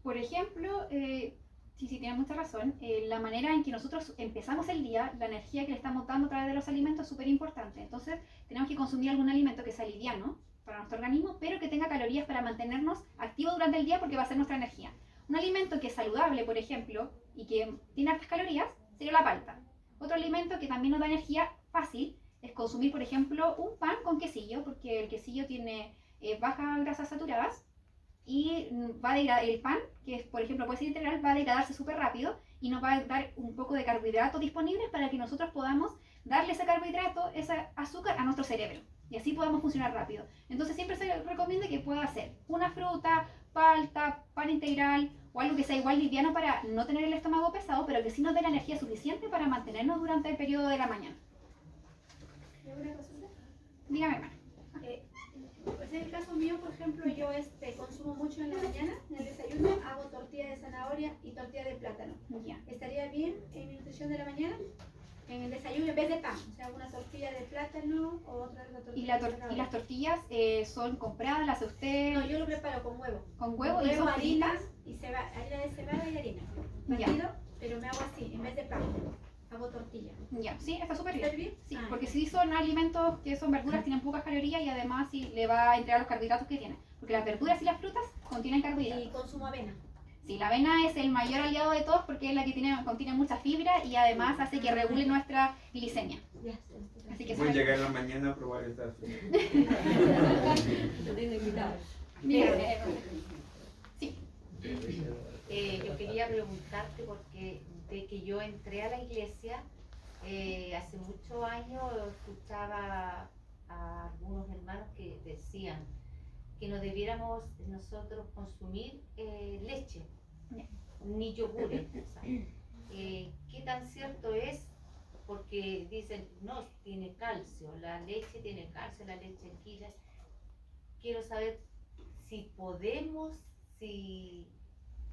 Por ejemplo, sí, tiene mucha razón, la manera en que nosotros empezamos el día, la energía que le estamos dando a través de los alimentos es súper importante. Entonces, tenemos que consumir algún alimento que sea liviano para nuestro organismo, pero que tenga calorías para mantenernos activos durante el día porque va a ser nuestra energía. Un alimento que es saludable, por ejemplo, y que tiene altas calorías, sería la palta. Otro alimento que también nos da energía fácil es consumir, por ejemplo, un pan con quesillo, porque el quesillo tiene bajas grasas saturadas y va a degradar el pan, que es, por ejemplo, puede ser integral, va a degradarse súper rápido y nos va a dar un poco de carbohidratos disponibles para que nosotros podamos darle ese carbohidrato, ese azúcar a nuestro cerebro y así podamos funcionar rápido. Entonces siempre se recomienda que pueda hacer una fruta, palta, pan integral o algo que sea igual liviano para no tener el estómago pesado, pero que sí nos dé la energía suficiente para mantenernos durante el periodo de la mañana. ¿Alguna consulta? Dígame, hermano. Pues en el caso mío, por ejemplo, yo consumo mucho en la mañana, en el desayuno, hago tortilla de zanahoria y tortilla de plátano. Ya. ¿Estaría bien en mi nutrición de la mañana? En el desayuno en vez de pan, o sea, una tortilla de plátano o otra tortilla de zanahoria. ¿Y las tortillas son compradas, las hace usted? No, yo lo preparo con huevo. ¿Con huevo? Con ¿Y son harina fritas? y harina de cebada y harina. Ya. Batido, pero me hago así, en vez de pan, hago tortilla. Ya, sí, está súper ¿Está bien. bien? Sí, Ah, porque ya. sí son alimentos que son verduras, tienen pocas calorías y además sí le va a entregar los carbohidratos que tienen. Porque las verduras y las frutas contienen Y carbohidratos. consumo avena. Sí, la avena es el mayor aliado de todos porque es la que contiene mucha fibra y además hace que regule nuestra glicemia. Ya, Así que Voy a eso es- llegar en la mañana a probar estas. lo tengo invitado. Bien, sí. Yo quería preguntarte porque de que yo entré a la iglesia hace muchos años escuchaba a algunos hermanos que decían que no debiéramos nosotros consumir leche ni yogures. O sea, ¿qué tan cierto es? Porque dicen, no, tiene calcio, la leche tiene calcio, la leche en quilla. Quiero saber si podemos, si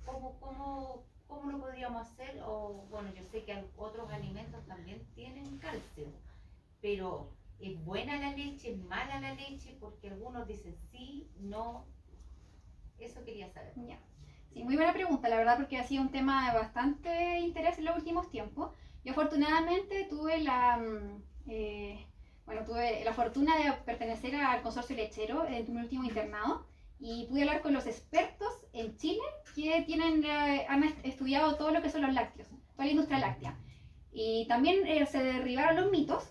cómo lo podríamos hacer, o bueno, yo sé que otros alimentos también tienen calcio, pero ¿es buena la leche, es mala la leche? Porque algunos dicen sí, no, eso quería saber. Ya. Sí, muy buena pregunta, la verdad, porque ha sido un tema de bastante interés en los últimos tiempos. Yo afortunadamente tuve tuve la fortuna de pertenecer al consorcio lechero en mi último internado y pude hablar con los expertos en Chile que han estudiado todo lo que son los lácteos, toda la industria láctea. Y también se derribaron los mitos.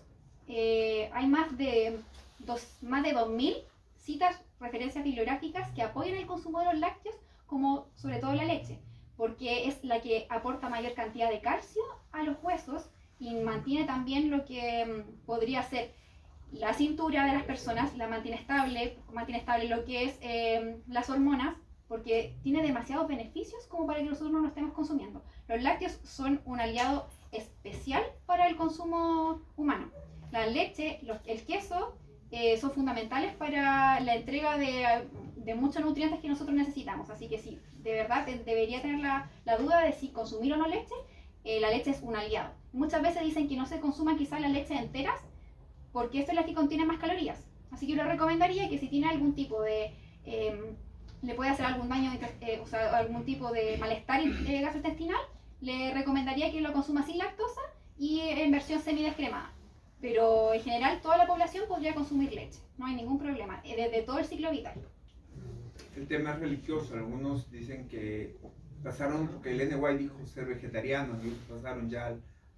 Hay más de 2.000 citas, referencias bibliográficas que apoyan el consumo de los lácteos, como sobre todo la leche, porque es la que aporta mayor cantidad de calcio a los huesos y mantiene también lo que podría ser la cintura de las personas, la mantiene estable lo que es las hormonas, porque tiene demasiados beneficios como para que nosotros no lo estemos consumiendo. Los lácteos son un aliado especial para el consumo humano. La leche, el queso son fundamentales para la entrega de muchos nutrientes que nosotros necesitamos. Así que sí, de verdad debería tener la duda de si consumir o no leche. La leche es un aliado. Muchas veces dicen que no se consuman quizás las leches enteras porque esta es la que contiene más calorías. Así que yo le recomendaría que si tiene algún tipo de... le puede hacer algún daño, o sea, algún tipo de malestar gastrointestinal, le recomendaría que lo consuma sin lactosa y en versión semidescremada. Pero en general toda la población podría consumir leche, no hay ningún problema, desde todo el ciclo vital. El tema es religioso. Algunos dicen que pasaron, porque el N. White dijo ser vegetarianos, y pasaron ya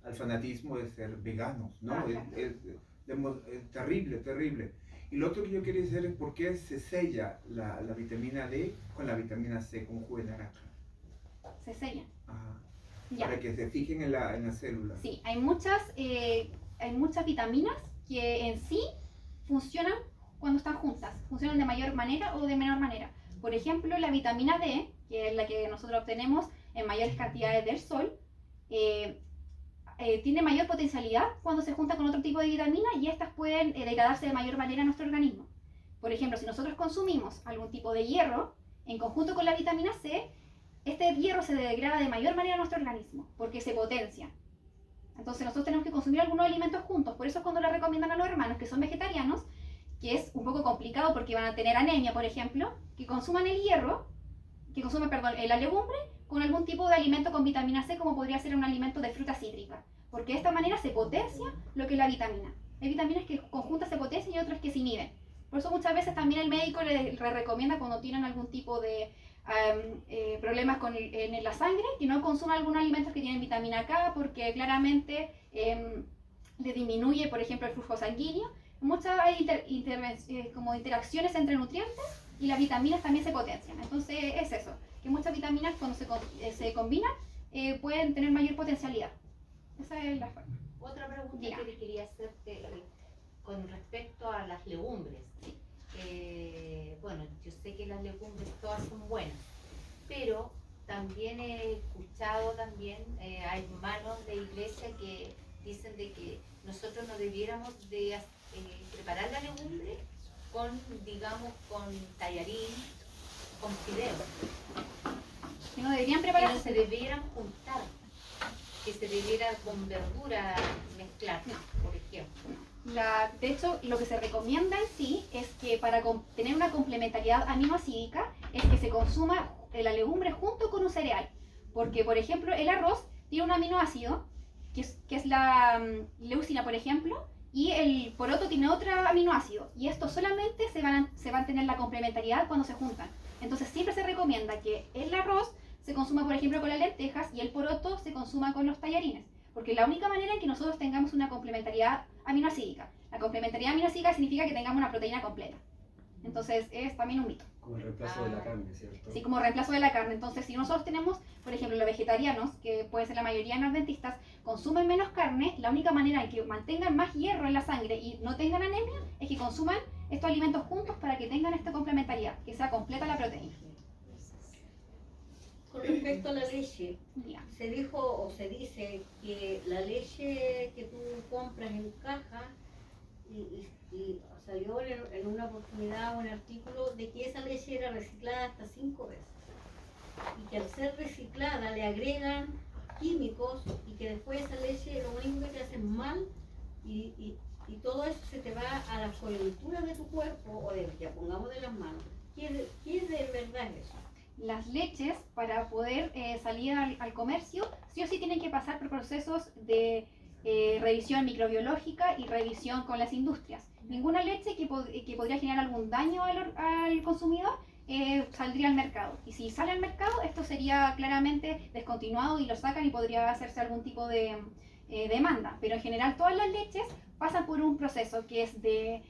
al fanatismo de ser veganos, ¿no? Es terrible, terrible. Y lo otro que yo quería decir es por qué se sella la vitamina D con la vitamina C, con jugo de naranja. Se sella. Ajá. Ya. Para que se fijen en las células. Sí, hay muchas vitaminas que en sí funcionan cuando están juntas, funcionan de mayor manera o de menor manera. Por ejemplo, la vitamina D, que es la que nosotros obtenemos en mayores cantidades del sol, tiene mayor potencialidad cuando se junta con otro tipo de vitamina y estas pueden degradarse de mayor manera en nuestro organismo. Por ejemplo, si nosotros consumimos algún tipo de hierro en conjunto con la vitamina C, este hierro se degrada de mayor manera en nuestro organismo porque se potencia. Entonces nosotros tenemos que consumir algunos alimentos juntos. Por eso es cuando le recomiendan a los hermanos que son vegetarianos, que es un poco complicado porque van a tener anemia, por ejemplo, que consuman el hierro, la legumbre con algún tipo de alimento con vitamina C, como podría ser un alimento de fruta cítrica, porque de esta manera se potencia lo que es la vitamina. Hay vitaminas que conjuntas se potencian y otras que se inhiben. Por eso muchas veces también el médico le recomienda cuando tienen algún tipo de problemas en la sangre, que no consuman algunos alimentos que tienen vitamina K, porque claramente le disminuye, por ejemplo, el flujo sanguíneo. Muchas hay como interacciones entre nutrientes y las vitaminas también se potencian. Entonces es eso, que muchas vitaminas cuando se combinan pueden tener mayor potencialidad. Esa es la forma. Otra pregunta Dígame. que quería hacerte con respecto a las legumbres. Bueno, yo sé que las legumbres todas son buenas, pero también he escuchado hay hermanos de iglesia que dicen de que nosotros no debiéramos de preparar la legumbre con tallarín, con fideos. Que no deberían Que preparar. no se debieran juntar, que se debiera con verdura mezclar, por ejemplo. De hecho, lo que se recomienda en sí es que para tener una complementariedad aminoácidica es que se consuma la legumbre junto con un cereal. Porque, por ejemplo, el arroz tiene un aminoácido que es la leucina, por ejemplo, y el poroto tiene otro aminoácido. Y esto solamente se va a tener la complementariedad cuando se juntan. Entonces siempre se recomienda que el arroz se consuma, por ejemplo, con las lentejas y el poroto se consuma con los tallarines. Porque la única manera en que nosotros tengamos una complementariedad aminoácidica. La complementariedad aminoácidica significa que tengamos una proteína completa. Entonces es también un mito. Como el reemplazo de la carne, ¿cierto? Sí, como reemplazo de la carne. Entonces, si nosotros tenemos, por ejemplo, los vegetarianos, que puede ser la mayoría de los adventistas, consumen menos carne, la única manera en que mantengan más hierro en la sangre y no tengan anemia es que consuman estos alimentos juntos para que tengan esta complementariedad, que sea completa la proteína. Con respecto a la leche, Ya. se dijo o se dice que la leche que tú compras en caja y salió en una oportunidad un artículo de que esa leche era reciclada hasta 5 veces y que al ser reciclada le agregan químicos y que después esa leche lo único que te hace mal y todo eso se te va a las coyunturas de tu cuerpo o de, ya pongamos, de las manos. ¿Qué de verdad es eso? Las leches, para poder salir al comercio, sí o sí tienen que pasar por procesos de revisión microbiológica y revisión con las industrias. Ninguna leche que podría generar algún daño al consumidor saldría al mercado. Y si sale al mercado, esto sería claramente descontinuado y lo sacan y podría hacerse algún tipo de demanda. Pero en general todas las leches pasan por un proceso que es de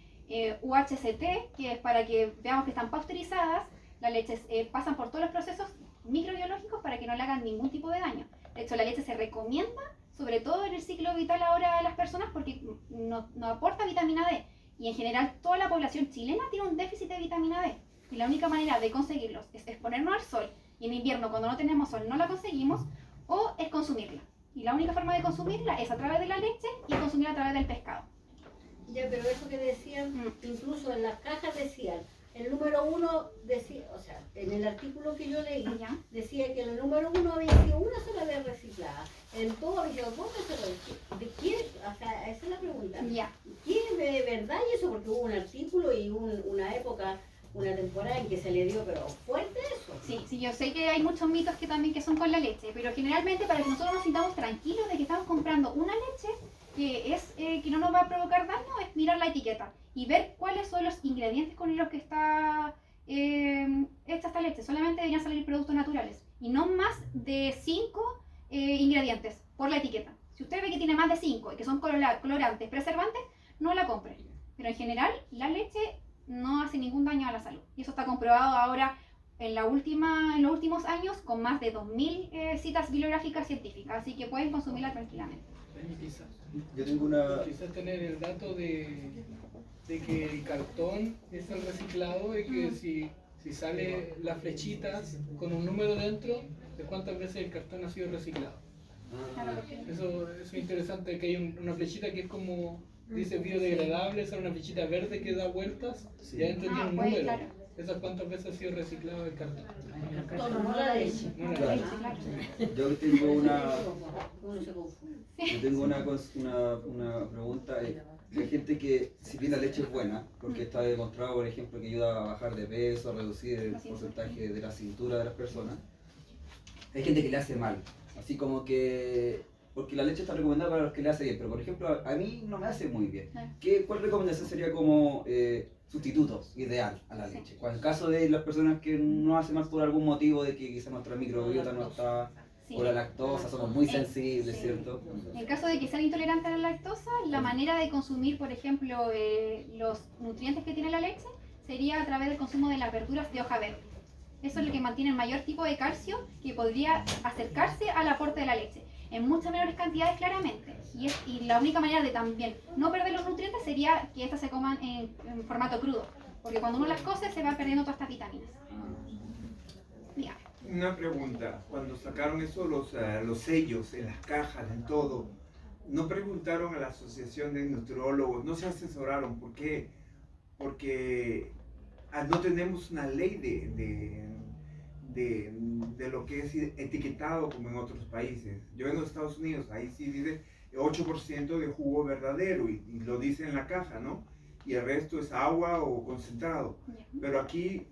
UHCT, que es para que veamos que están pasteurizadas. Las leches pasan por todos los procesos microbiológicos para que no le hagan ningún tipo de daño. De hecho, la leche se recomienda, sobre todo en el ciclo vital ahora de las personas, porque no aporta vitamina D. Y en general toda la población chilena tiene un déficit de vitamina D. Y la única manera de conseguirlos es exponernos al sol. Y en invierno, cuando no tenemos sol, no la conseguimos, o es consumirla. Y la única forma de consumirla es a través de la leche y consumirla a través del pescado. Ya, pero eso que decían, incluso en las cajas decían, el número 1 decía, o sea, en el artículo que yo leí, ¿Ya? decía que el número 1 había sido una sola vez reciclada, el 2 había sido 2 veces reciclada. ¿De quién? O sea, esa es la pregunta. Ya. ¿Quién es de verdad y eso? Porque hubo un artículo y una época, una temporada en que se le dio, pero fuerte eso. Sí, yo sé que hay muchos mitos que también que son con la leche, pero generalmente para que nosotros nos sintamos tranquilos de que estamos comprando una leche que no nos va a provocar daño, es mirar la etiqueta y ver cuáles son los ingredientes con los que está hecha esta leche. Solamente deberían salir productos naturales y no más de 5 ingredientes por la etiqueta. Si usted ve que tiene más de 5 y que son colorantes, preservantes, no la compre. Pero en general la leche no hace ningún daño a la salud. Y eso está comprobado ahora en los últimos años con más de 2000 citas bibliográficas científicas. Así que pueden consumirla tranquilamente. Yo tengo una... Quizás tener el dato de que el cartón es el reciclado y que si sale las flechitas con un número dentro de cuántas veces el cartón ha sido reciclado. Eso es interesante, que hay una flechita que es como, dice biodegradable, esa es una flechita verde que da vueltas y adentro tiene un pues, número. claro. ¿Esas cuántas veces ha sido reciclado el cartón? No la leche. No, la Sí, leche. claro. Yo tengo una... Uno se confunde. Yo tengo una pregunta. Hay gente que, si bien la leche es buena, porque está demostrado, por ejemplo, que ayuda a bajar de peso, a reducir el porcentaje de la cintura de las personas, hay gente que le hace mal. Así como que, porque la leche está recomendada para los que le hace bien, pero por ejemplo, a mí no me hace muy bien. ¿Cuál recomendación sería como sustituto ideal a la leche? En el caso de las personas que no hacen mal por algún motivo, de que quizá nuestra microbiota no está... Sí. O la lactosa, somos muy sensibles, Sí. ¿cierto? En el caso de que sean intolerantes a la lactosa, la manera de consumir, por ejemplo, los nutrientes que tiene la leche sería a través del consumo de las verduras de hoja verde. Eso es lo que mantiene el mayor tipo de calcio que podría acercarse al aporte de la leche. En muchas menores cantidades, claramente. Y la única manera de también no perder los nutrientes sería que estas se coman en formato crudo. Porque cuando uno las cose se van perdiendo todas estas vitaminas. Ya. Una pregunta, cuando sacaron eso, los sellos en las cajas, en todo, ¿no preguntaron a la asociación de nutriólogos, no se asesoraron? ¿Por qué? Porque no tenemos una ley de lo que es etiquetado como en otros países. Yo en los Estados Unidos, ahí sí dice 8% de jugo verdadero y lo dice en la caja, ¿no? Y el resto es agua o concentrado. Pero aquí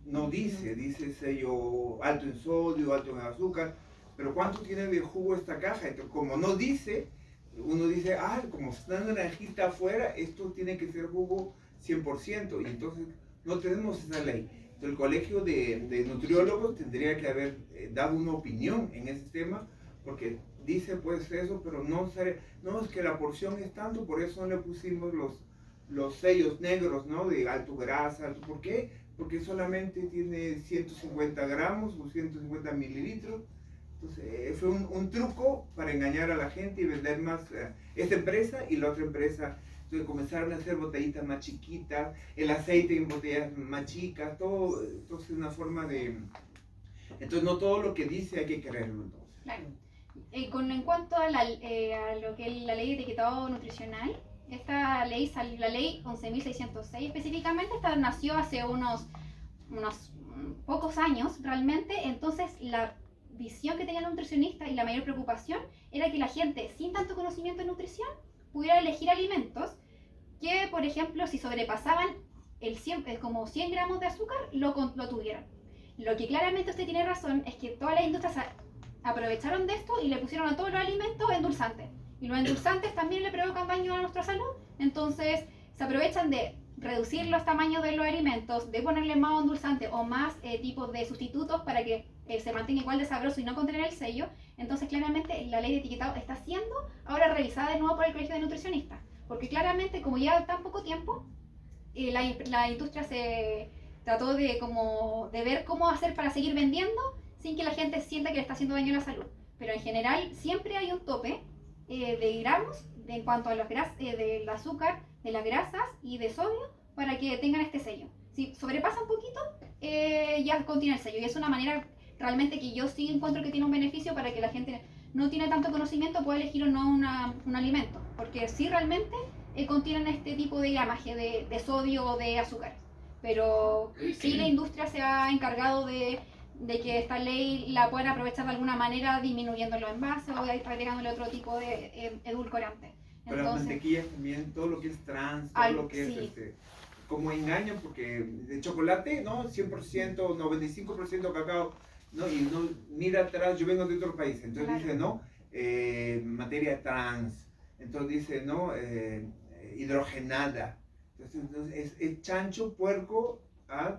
no dice sello alto en sodio, alto en azúcar, pero ¿cuánto tiene de jugo esta caja? Entonces, como no dice, uno dice, como está naranjita afuera, esto tiene que ser jugo 100%, y entonces no tenemos esa ley. Entonces, el colegio de nutriólogos tendría que haber dado una opinión en ese tema, porque dice pues eso, pero no es que la porción es tanto, por eso no le pusimos los sellos negros, ¿no? De alto grasa, ¿por qué? Porque solamente tiene 150 gramos o 150 mililitros. Entonces, fue un truco para engañar a la gente y vender más esta empresa y la otra empresa. Entonces comenzaron a hacer botellitas más chiquitas, el aceite en botellas más chicas, todo. Entonces, una forma de... Entonces, no todo lo que dice hay que creerlo. Entonces. Claro. En cuanto a lo que es la ley de etiquetado nutricional, esta ley, la ley 11.606 específicamente, esta nació hace unos pocos años realmente. Entonces la visión que tenía el nutricionista y la mayor preocupación era que la gente sin tanto conocimiento de nutrición pudiera elegir alimentos que, por ejemplo, si sobrepasaban como 100 gramos de azúcar, lo tuvieran. Lo que claramente usted tiene razón es que todas las industrias aprovecharon de esto y le pusieron a todos los alimentos endulzantes. Y los endulzantes también le provocan daño a nuestra salud. Entonces se aprovechan de reducir los tamaños de los alimentos, de ponerle más endulzantes o más tipos de sustitutos para que se mantenga igual de sabroso y no contener el sello. Entonces claramente la ley de etiquetado está siendo ahora revisada de nuevo por el Colegio de Nutricionistas. Porque claramente, como lleva tan poco tiempo, la industria se trató de ver cómo hacer para seguir vendiendo sin que la gente sienta que le está haciendo daño a la salud. Pero en general siempre hay un tope de gramos en cuanto a del azúcar, de las grasas y de sodio para que tengan este sello. Si sobrepasa un poquito, ya contiene el sello. Y es una manera realmente que yo sí encuentro que tiene un beneficio para que la gente no tiene tanto conocimiento pueda elegir o no un alimento. Porque sí realmente contienen este tipo de gramaje de sodio o de azúcar. Pero sí la industria se ha encargado de que esta ley la puedan aprovechar de alguna manera disminuyendo los envases o agregándole otro tipo de edulcorante. Pero las mantequillas también, todo lo que es trans, todo lo que es como engañan, porque de chocolate, ¿no? 100%, 95% cacao, ¿no? Y no, mira atrás, yo vengo de otro país, entonces dice, ¿no? Materia trans, entonces dice, ¿no? Hidrogenada. Entonces es chancho, puerco,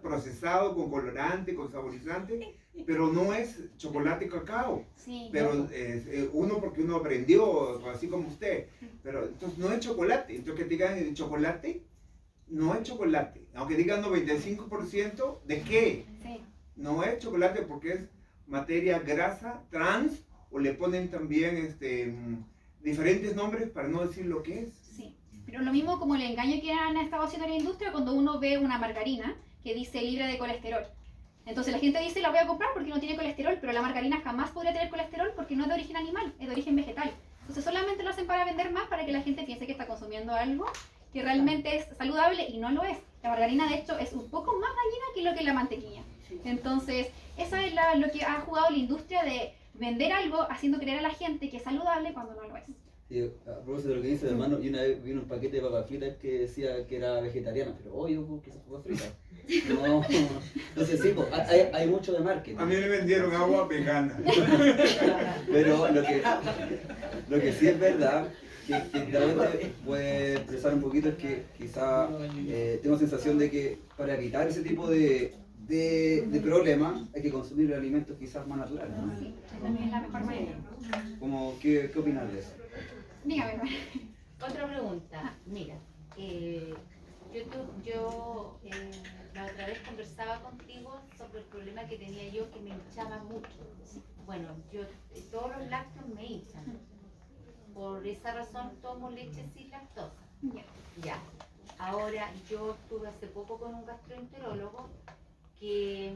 procesado con colorante, con saborizante, pero no es chocolate cacao. Sí, pero no. Uno porque uno aprendió, así como usted, pero entonces no es chocolate. Entonces que digan el chocolate, no es chocolate. Aunque digan 95%, ¿de qué? Sí. No es chocolate porque es materia grasa, trans, o le ponen también diferentes nombres para no decir lo que es. Sí. Pero lo mismo como el engaño que han estado haciendo la industria cuando uno ve una margarina que dice libre de colesterol. Entonces la gente dice la voy a comprar porque no tiene colesterol, pero la margarina jamás podría tener colesterol porque no es de origen animal, es de origen vegetal. Entonces solamente lo hacen para vender más, para que la gente piense que está consumiendo algo que realmente es saludable y no lo es. La margarina de hecho es un poco más dañina que lo que es la mantequilla. Entonces eso es lo que ha jugado la industria de vender algo haciendo creer a la gente que es saludable cuando no lo es. Sí, a propósito de lo que dice mi hermano, y una vez vi un paquete de papas fritas que decía que era vegetariana, pero obvio que son papas fritas. No, entonces sí, pues, hay mucho de marketing. A mí me vendieron agua vegana. Pero lo que sí es verdad, que realmente puede expresar un poquito, es que quizá tengo sensación de que para evitar ese tipo de problemas hay que consumir alimentos quizás más naturales, ¿no? Sí, también es la mejor manera. ¿Qué opinas de eso? Dígame, hermano. Otra pregunta, mira, yo la otra vez conversaba contigo sobre el problema que tenía yo, que me hinchaba mucho. Bueno, todos los lácteos me hinchan. Por esa razón tomo leche sin lactosa. Ya. Ahora, yo estuve hace poco con un gastroenterólogo que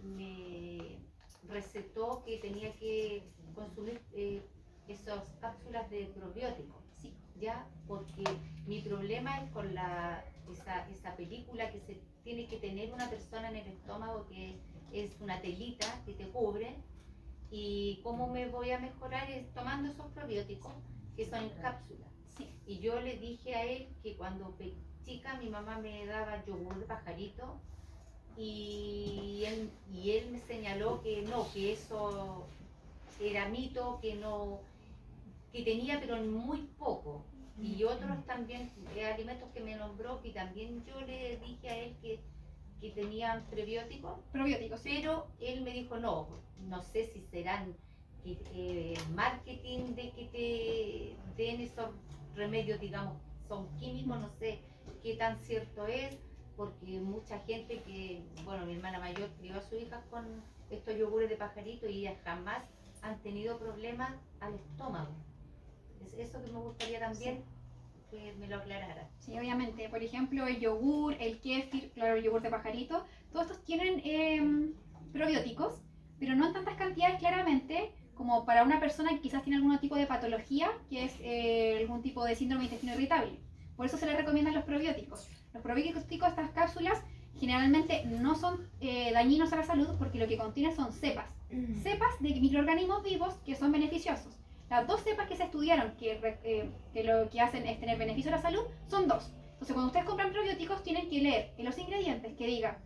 me recetó que tenía que consumir esas cápsulas de probióticos, sí, ya, porque mi problema es con esa película que se tiene que tener una persona en el estómago, que es una telita que te cubre, y cómo me voy a mejorar es tomando esos probióticos que son en cápsulas. Sí. Y yo le dije a él que cuando chica mi mamá me daba yogur de pajarito y él me señaló que no, que eso era mito, que tenía pero muy poco. Y otros también, alimentos que me nombró, que también yo le dije a él que tenían prebióticos, Probióticos, sí. pero él me dijo no sé si serán marketing de que te den esos remedios, digamos, son químicos, no sé qué tan cierto es, porque mucha gente bueno, mi hermana mayor crió a su hija con estos yogures de pajarito y ellas jamás han tenido problemas al estómago. Es eso que me gustaría también que me lo aclarara. Sí, obviamente. Por ejemplo, el yogur, el kéfir, claro, el yogur de pajarito, todos estos tienen probióticos, pero no en tantas cantidades claramente como para una persona que quizás tiene algún tipo de patología, que es algún tipo de síndrome de intestino irritable. Por eso se les recomiendan los probióticos. Los probióticos, estas cápsulas, generalmente no son dañinos a la salud porque lo que contienen son cepas. Cepas de microorganismos vivos que son beneficiosos. Las dos cepas que se estudiaron que lo que hacen es tener beneficio a la salud son dos. Entonces, cuando ustedes compran probióticos, tienen que leer en los ingredientes que diga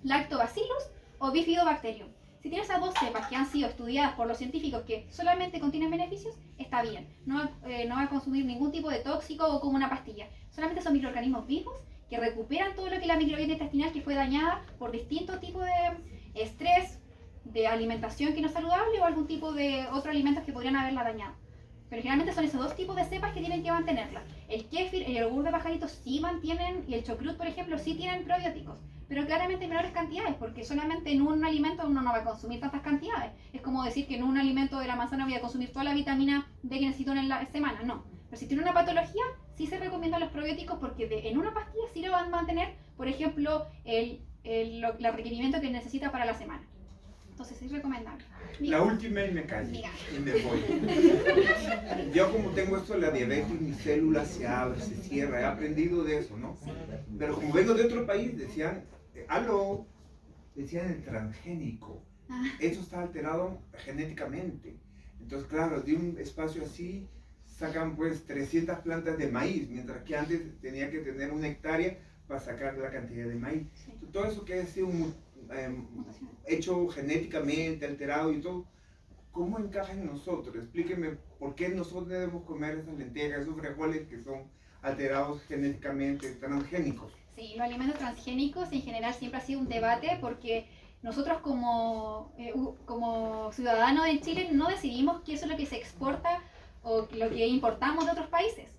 Lactobacillus o Bifidobacterium. Si tienes esas dos cepas que han sido estudiadas por los científicos que solamente contienen beneficios, está bien. No va a consumir ningún tipo de tóxico o como una pastilla. Solamente son microorganismos vivos que recuperan todo lo que es la microbiota intestinal que fue dañada por distintos tipos de estrés, de alimentación que no es saludable o algún tipo de otros alimentos que podrían haberla dañado. Pero generalmente son esos dos tipos de cepas que tienen que mantenerla. El kéfir, el yogur de pajarito sí mantienen, y el chocrut, por ejemplo, sí tienen probióticos, pero claramente en menores cantidades, porque solamente en un alimento uno no va a consumir tantas cantidades. Es como decir que en un alimento de la manzana voy a consumir toda la vitamina D que necesito en la semana, no. Pero si tiene una patología, sí se recomiendan los probióticos porque en una pastilla sí lo van a mantener, por ejemplo, el requerimiento que necesita para la semana. Entonces es recomendable. La última y me callo. Y me voy. Yo como tengo esto de la diabetes, mis células se abren, se cierran. He aprendido de eso, ¿no? Pero como vengo de otro país, decían, decían el transgénico. Eso está alterado genéticamente. Entonces, claro, de un espacio así sacan pues 300 plantas de maíz, mientras que antes tenía que tener 1 hectárea para sacar la cantidad de maíz. Sí. Todo eso que ha sido hecho genéticamente, alterado y todo, ¿cómo encaja en nosotros? Explíqueme por qué nosotros debemos comer esas lentejas, esos frijoles que son alterados genéticamente, transgénicos. Sí, los alimentos transgénicos en general siempre ha sido un debate porque nosotros como ciudadanos de Chile no decidimos qué es lo que se exporta o lo que importamos de otros países.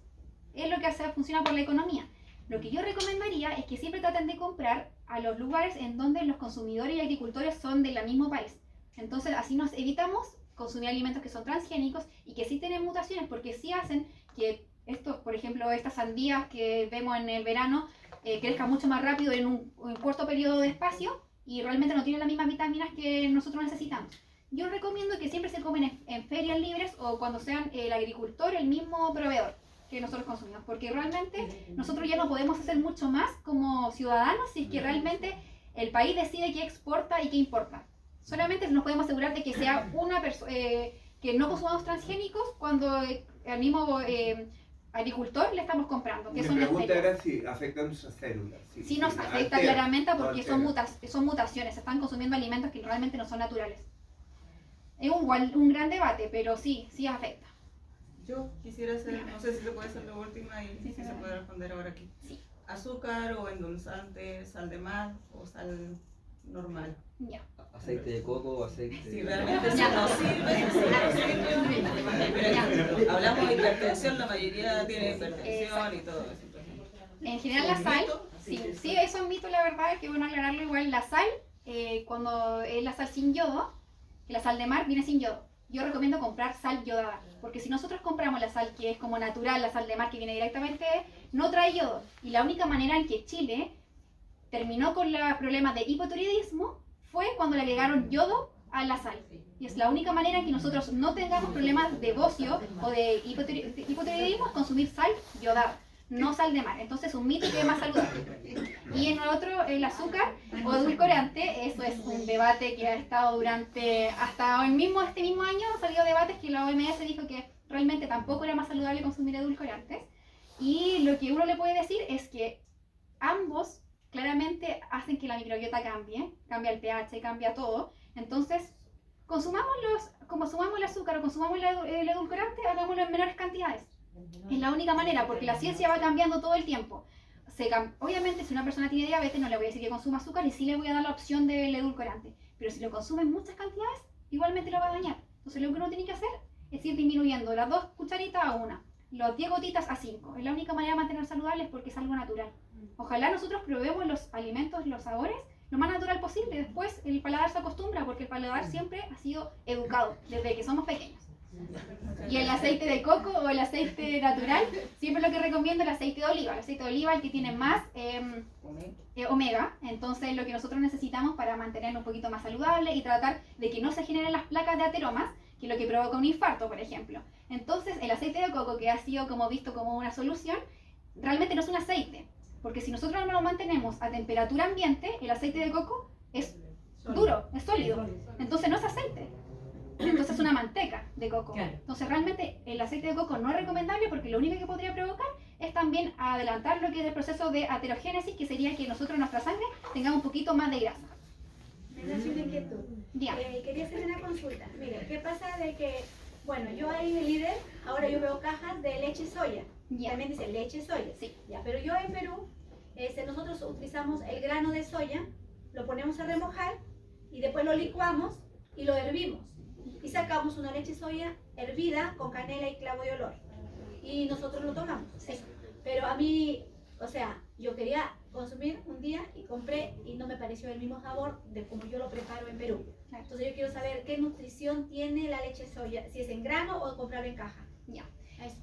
Es lo que funciona por la economía. Lo que yo recomendaría es que siempre traten de comprar a los lugares en donde los consumidores y agricultores son del mismo país. Entonces así nos evitamos consumir alimentos que son transgénicos y que sí tienen mutaciones, porque sí hacen que por ejemplo, estas sandías que vemos en el verano crezcan mucho más rápido en un corto periodo de espacio y realmente no tienen las mismas vitaminas que nosotros necesitamos. Yo recomiendo que siempre se comen en ferias libres o cuando sean el agricultor el mismo proveedor que nosotros consumimos, porque realmente nosotros ya no podemos hacer mucho más como ciudadanos si es que realmente el país decide qué exporta y qué importa. Solamente nos podemos asegurar de que sea una persona, que no consumamos transgénicos cuando al mismo agricultor le estamos comprando. Que Mi pregunta era si afecta a nuestras células. Sí nos afecta claramente porque son mutaciones, se están consumiendo alimentos que realmente no son naturales. Es un gran debate, pero sí afecta. Yo quisiera hacer, no sé si se puede hacer la última y si se puede responder ahora aquí. Sí. Azúcar o endulzante, sal de mar o sal normal. Ya. Aceite de coco o aceite Si realmente eso no sirve, pero hablamos de hipertensión, la mayoría tiene hipertensión y todo eso. En general la sal, sí, eso es un mito, la verdad, que bueno aclararlo igual. La sal, cuando es la sal sin yodo, que la sal de mar viene sin yodo. Yo recomiendo comprar sal yodada, porque si nosotros compramos la sal que es como natural, la sal de mar que viene directamente, no trae yodo. Y la única manera en que Chile terminó con los problemas de hipotiroidismo fue cuando le agregaron yodo a la sal. Y es la única manera en que nosotros no tengamos problemas de bocio o de hipotiroidismo, es consumir sal yodada, no sal de mar. Entonces un mito que es más saludable. Y en otro, el azúcar o edulcorante, eso es un debate que ha estado hasta este mismo año, ha salido debates que la OMS dijo que realmente tampoco era más saludable consumir edulcorantes. Y lo que uno le puede decir es que ambos claramente hacen que la microbiota cambia el pH, cambia todo. Entonces, consumamos azúcar o consumamos el edulcorante, hagámoslo en menores cantidades. Es la única manera, porque la ciencia va cambiando todo el tiempo. Obviamente, si una persona tiene diabetes, no le voy a decir que consuma azúcar y sí le voy a dar la opción del edulcorante. Pero si lo consume en muchas cantidades, igualmente lo va a dañar. Entonces, lo que uno tiene que hacer es ir disminuyendo las 2 cucharitas a 1, las 10 gotitas a 5. Es la única manera de mantener saludables porque es algo natural. Ojalá nosotros probemos los alimentos, los sabores, lo más natural posible. Después, el paladar se acostumbra porque el paladar siempre ha sido educado desde que somos pequeños. Y el aceite de coco o el aceite natural, siempre lo que recomiendo es el aceite de oliva. El aceite de oliva es el que tiene más omega, entonces lo que nosotros necesitamos para mantenerlo un poquito más saludable y tratar de que no se generen las placas de ateromas, que es lo que provoca un infarto, por ejemplo. Entonces el aceite de coco, que ha sido como visto como una solución, realmente no es un aceite, porque si nosotros no lo mantenemos a temperatura ambiente, el aceite de coco es duro, es sólido, entonces no es aceite. Entonces es una manteca de coco. Entonces realmente el aceite de coco no es recomendable porque lo único que podría provocar es también adelantar lo que es el proceso de aterogénesis, que sería que nosotros en nuestra sangre tengamos un poquito más de grasa. Me nace una inquietud. Quería hacer una consulta. Mire, ¿qué pasa de que, bueno, yo ahí en el líder, ahora yo veo cajas de leche soya. También dice leche soya. Sí. Ya, pero yo en Perú, nosotros utilizamos el grano de soya, lo ponemos a remojar y después lo licuamos y lo hervimos. Y sacamos una leche soya hervida con canela y clavo de olor. Y nosotros lo tomamos. Sí. Pero a mí, o sea, yo quería consumir un día y compré y no me pareció el mismo sabor de como yo lo preparo en Perú. Entonces yo quiero saber qué nutrición tiene la leche soya, si es en grano o comprarlo en caja.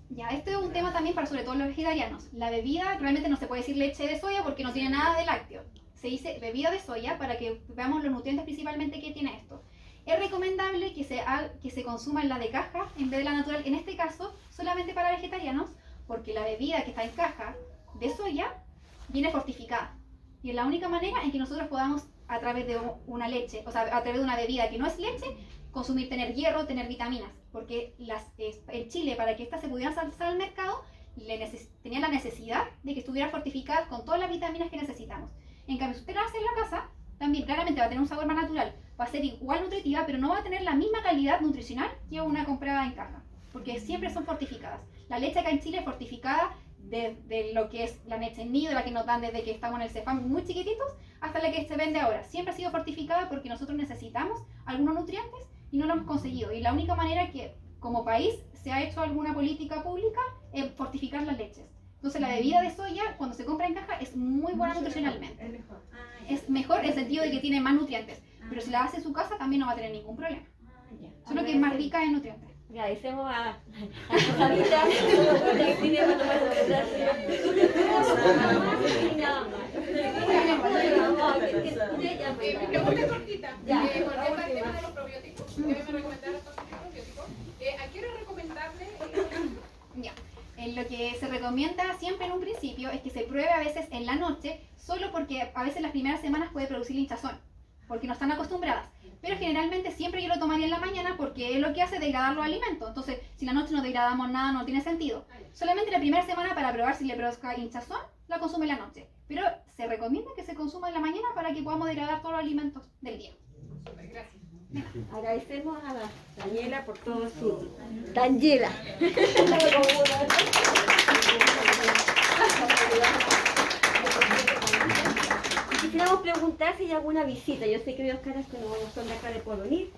Ya, este es un tema también para sobre todo los vegetarianos. La bebida, realmente no se puede decir leche de soya porque no tiene nada de lácteo. Se dice bebida de soya para que veamos los nutrientes principalmente que tiene esto. Es recomendable que se consuma en la de caja en vez de la natural, en este caso solamente para vegetarianos, porque la bebida que está en caja de soya viene fortificada. Y es la única manera en que nosotros podamos, a través de una leche, o sea, a través de una bebida que no es leche, consumir, tener hierro, tener vitaminas. Porque en Chile, para que estas se pudieran saltar al mercado, tenían la necesidad de que estuvieran fortificadas con todas las vitaminas que necesitamos. En cambio, si usted lo hace en la casa, también claramente va a tener un sabor más natural, va a ser igual nutritiva, pero no va a tener la misma calidad nutricional que una comprada en caja, porque siempre son fortificadas. La leche acá en Chile es fortificada de lo que es la leche en nido, la que nos dan desde que estamos en el CEFAM muy chiquititos, hasta la que se vende ahora. Siempre ha sido fortificada porque nosotros necesitamos algunos nutrientes y no lo hemos conseguido. Y la única manera que como país se ha hecho alguna política pública es fortificar las leches. Entonces la bebida de soya, cuando se compra en caja, es muy buena nutricionalmente. Es mejor en el sentido de que tiene más nutrientes. Pero si la hace en su casa también no va a tener ningún problema. Solo que es más rica en nutrientes. Agradecemos a Rosalita que tiene para tomar Mi pregunta es cortita. Volviendo al tema de los probióticos, que me recomendaron los probióticos. ¿A qué hora es recomendable? Ya. Lo que se recomienda siempre en un principio es que se pruebe a veces en la noche, solo porque a veces las primeras semanas puede producir hinchazón, porque no están acostumbradas. Pero generalmente siempre yo lo tomaría en la mañana porque es lo que hace degradar los alimentos. Entonces, si la noche no degradamos nada, no tiene sentido. Solamente la primera semana para probar si le produzca hinchazón, la consume en la noche. Pero se recomienda que se consuma en la mañana para que podamos degradar todos los alimentos del día. Gracias. Agradecemos a Daniela por todo su... Daniela. Quisiéramos preguntar si hay alguna visita. Yo sé que veo caras que no son de acá de Porvenir.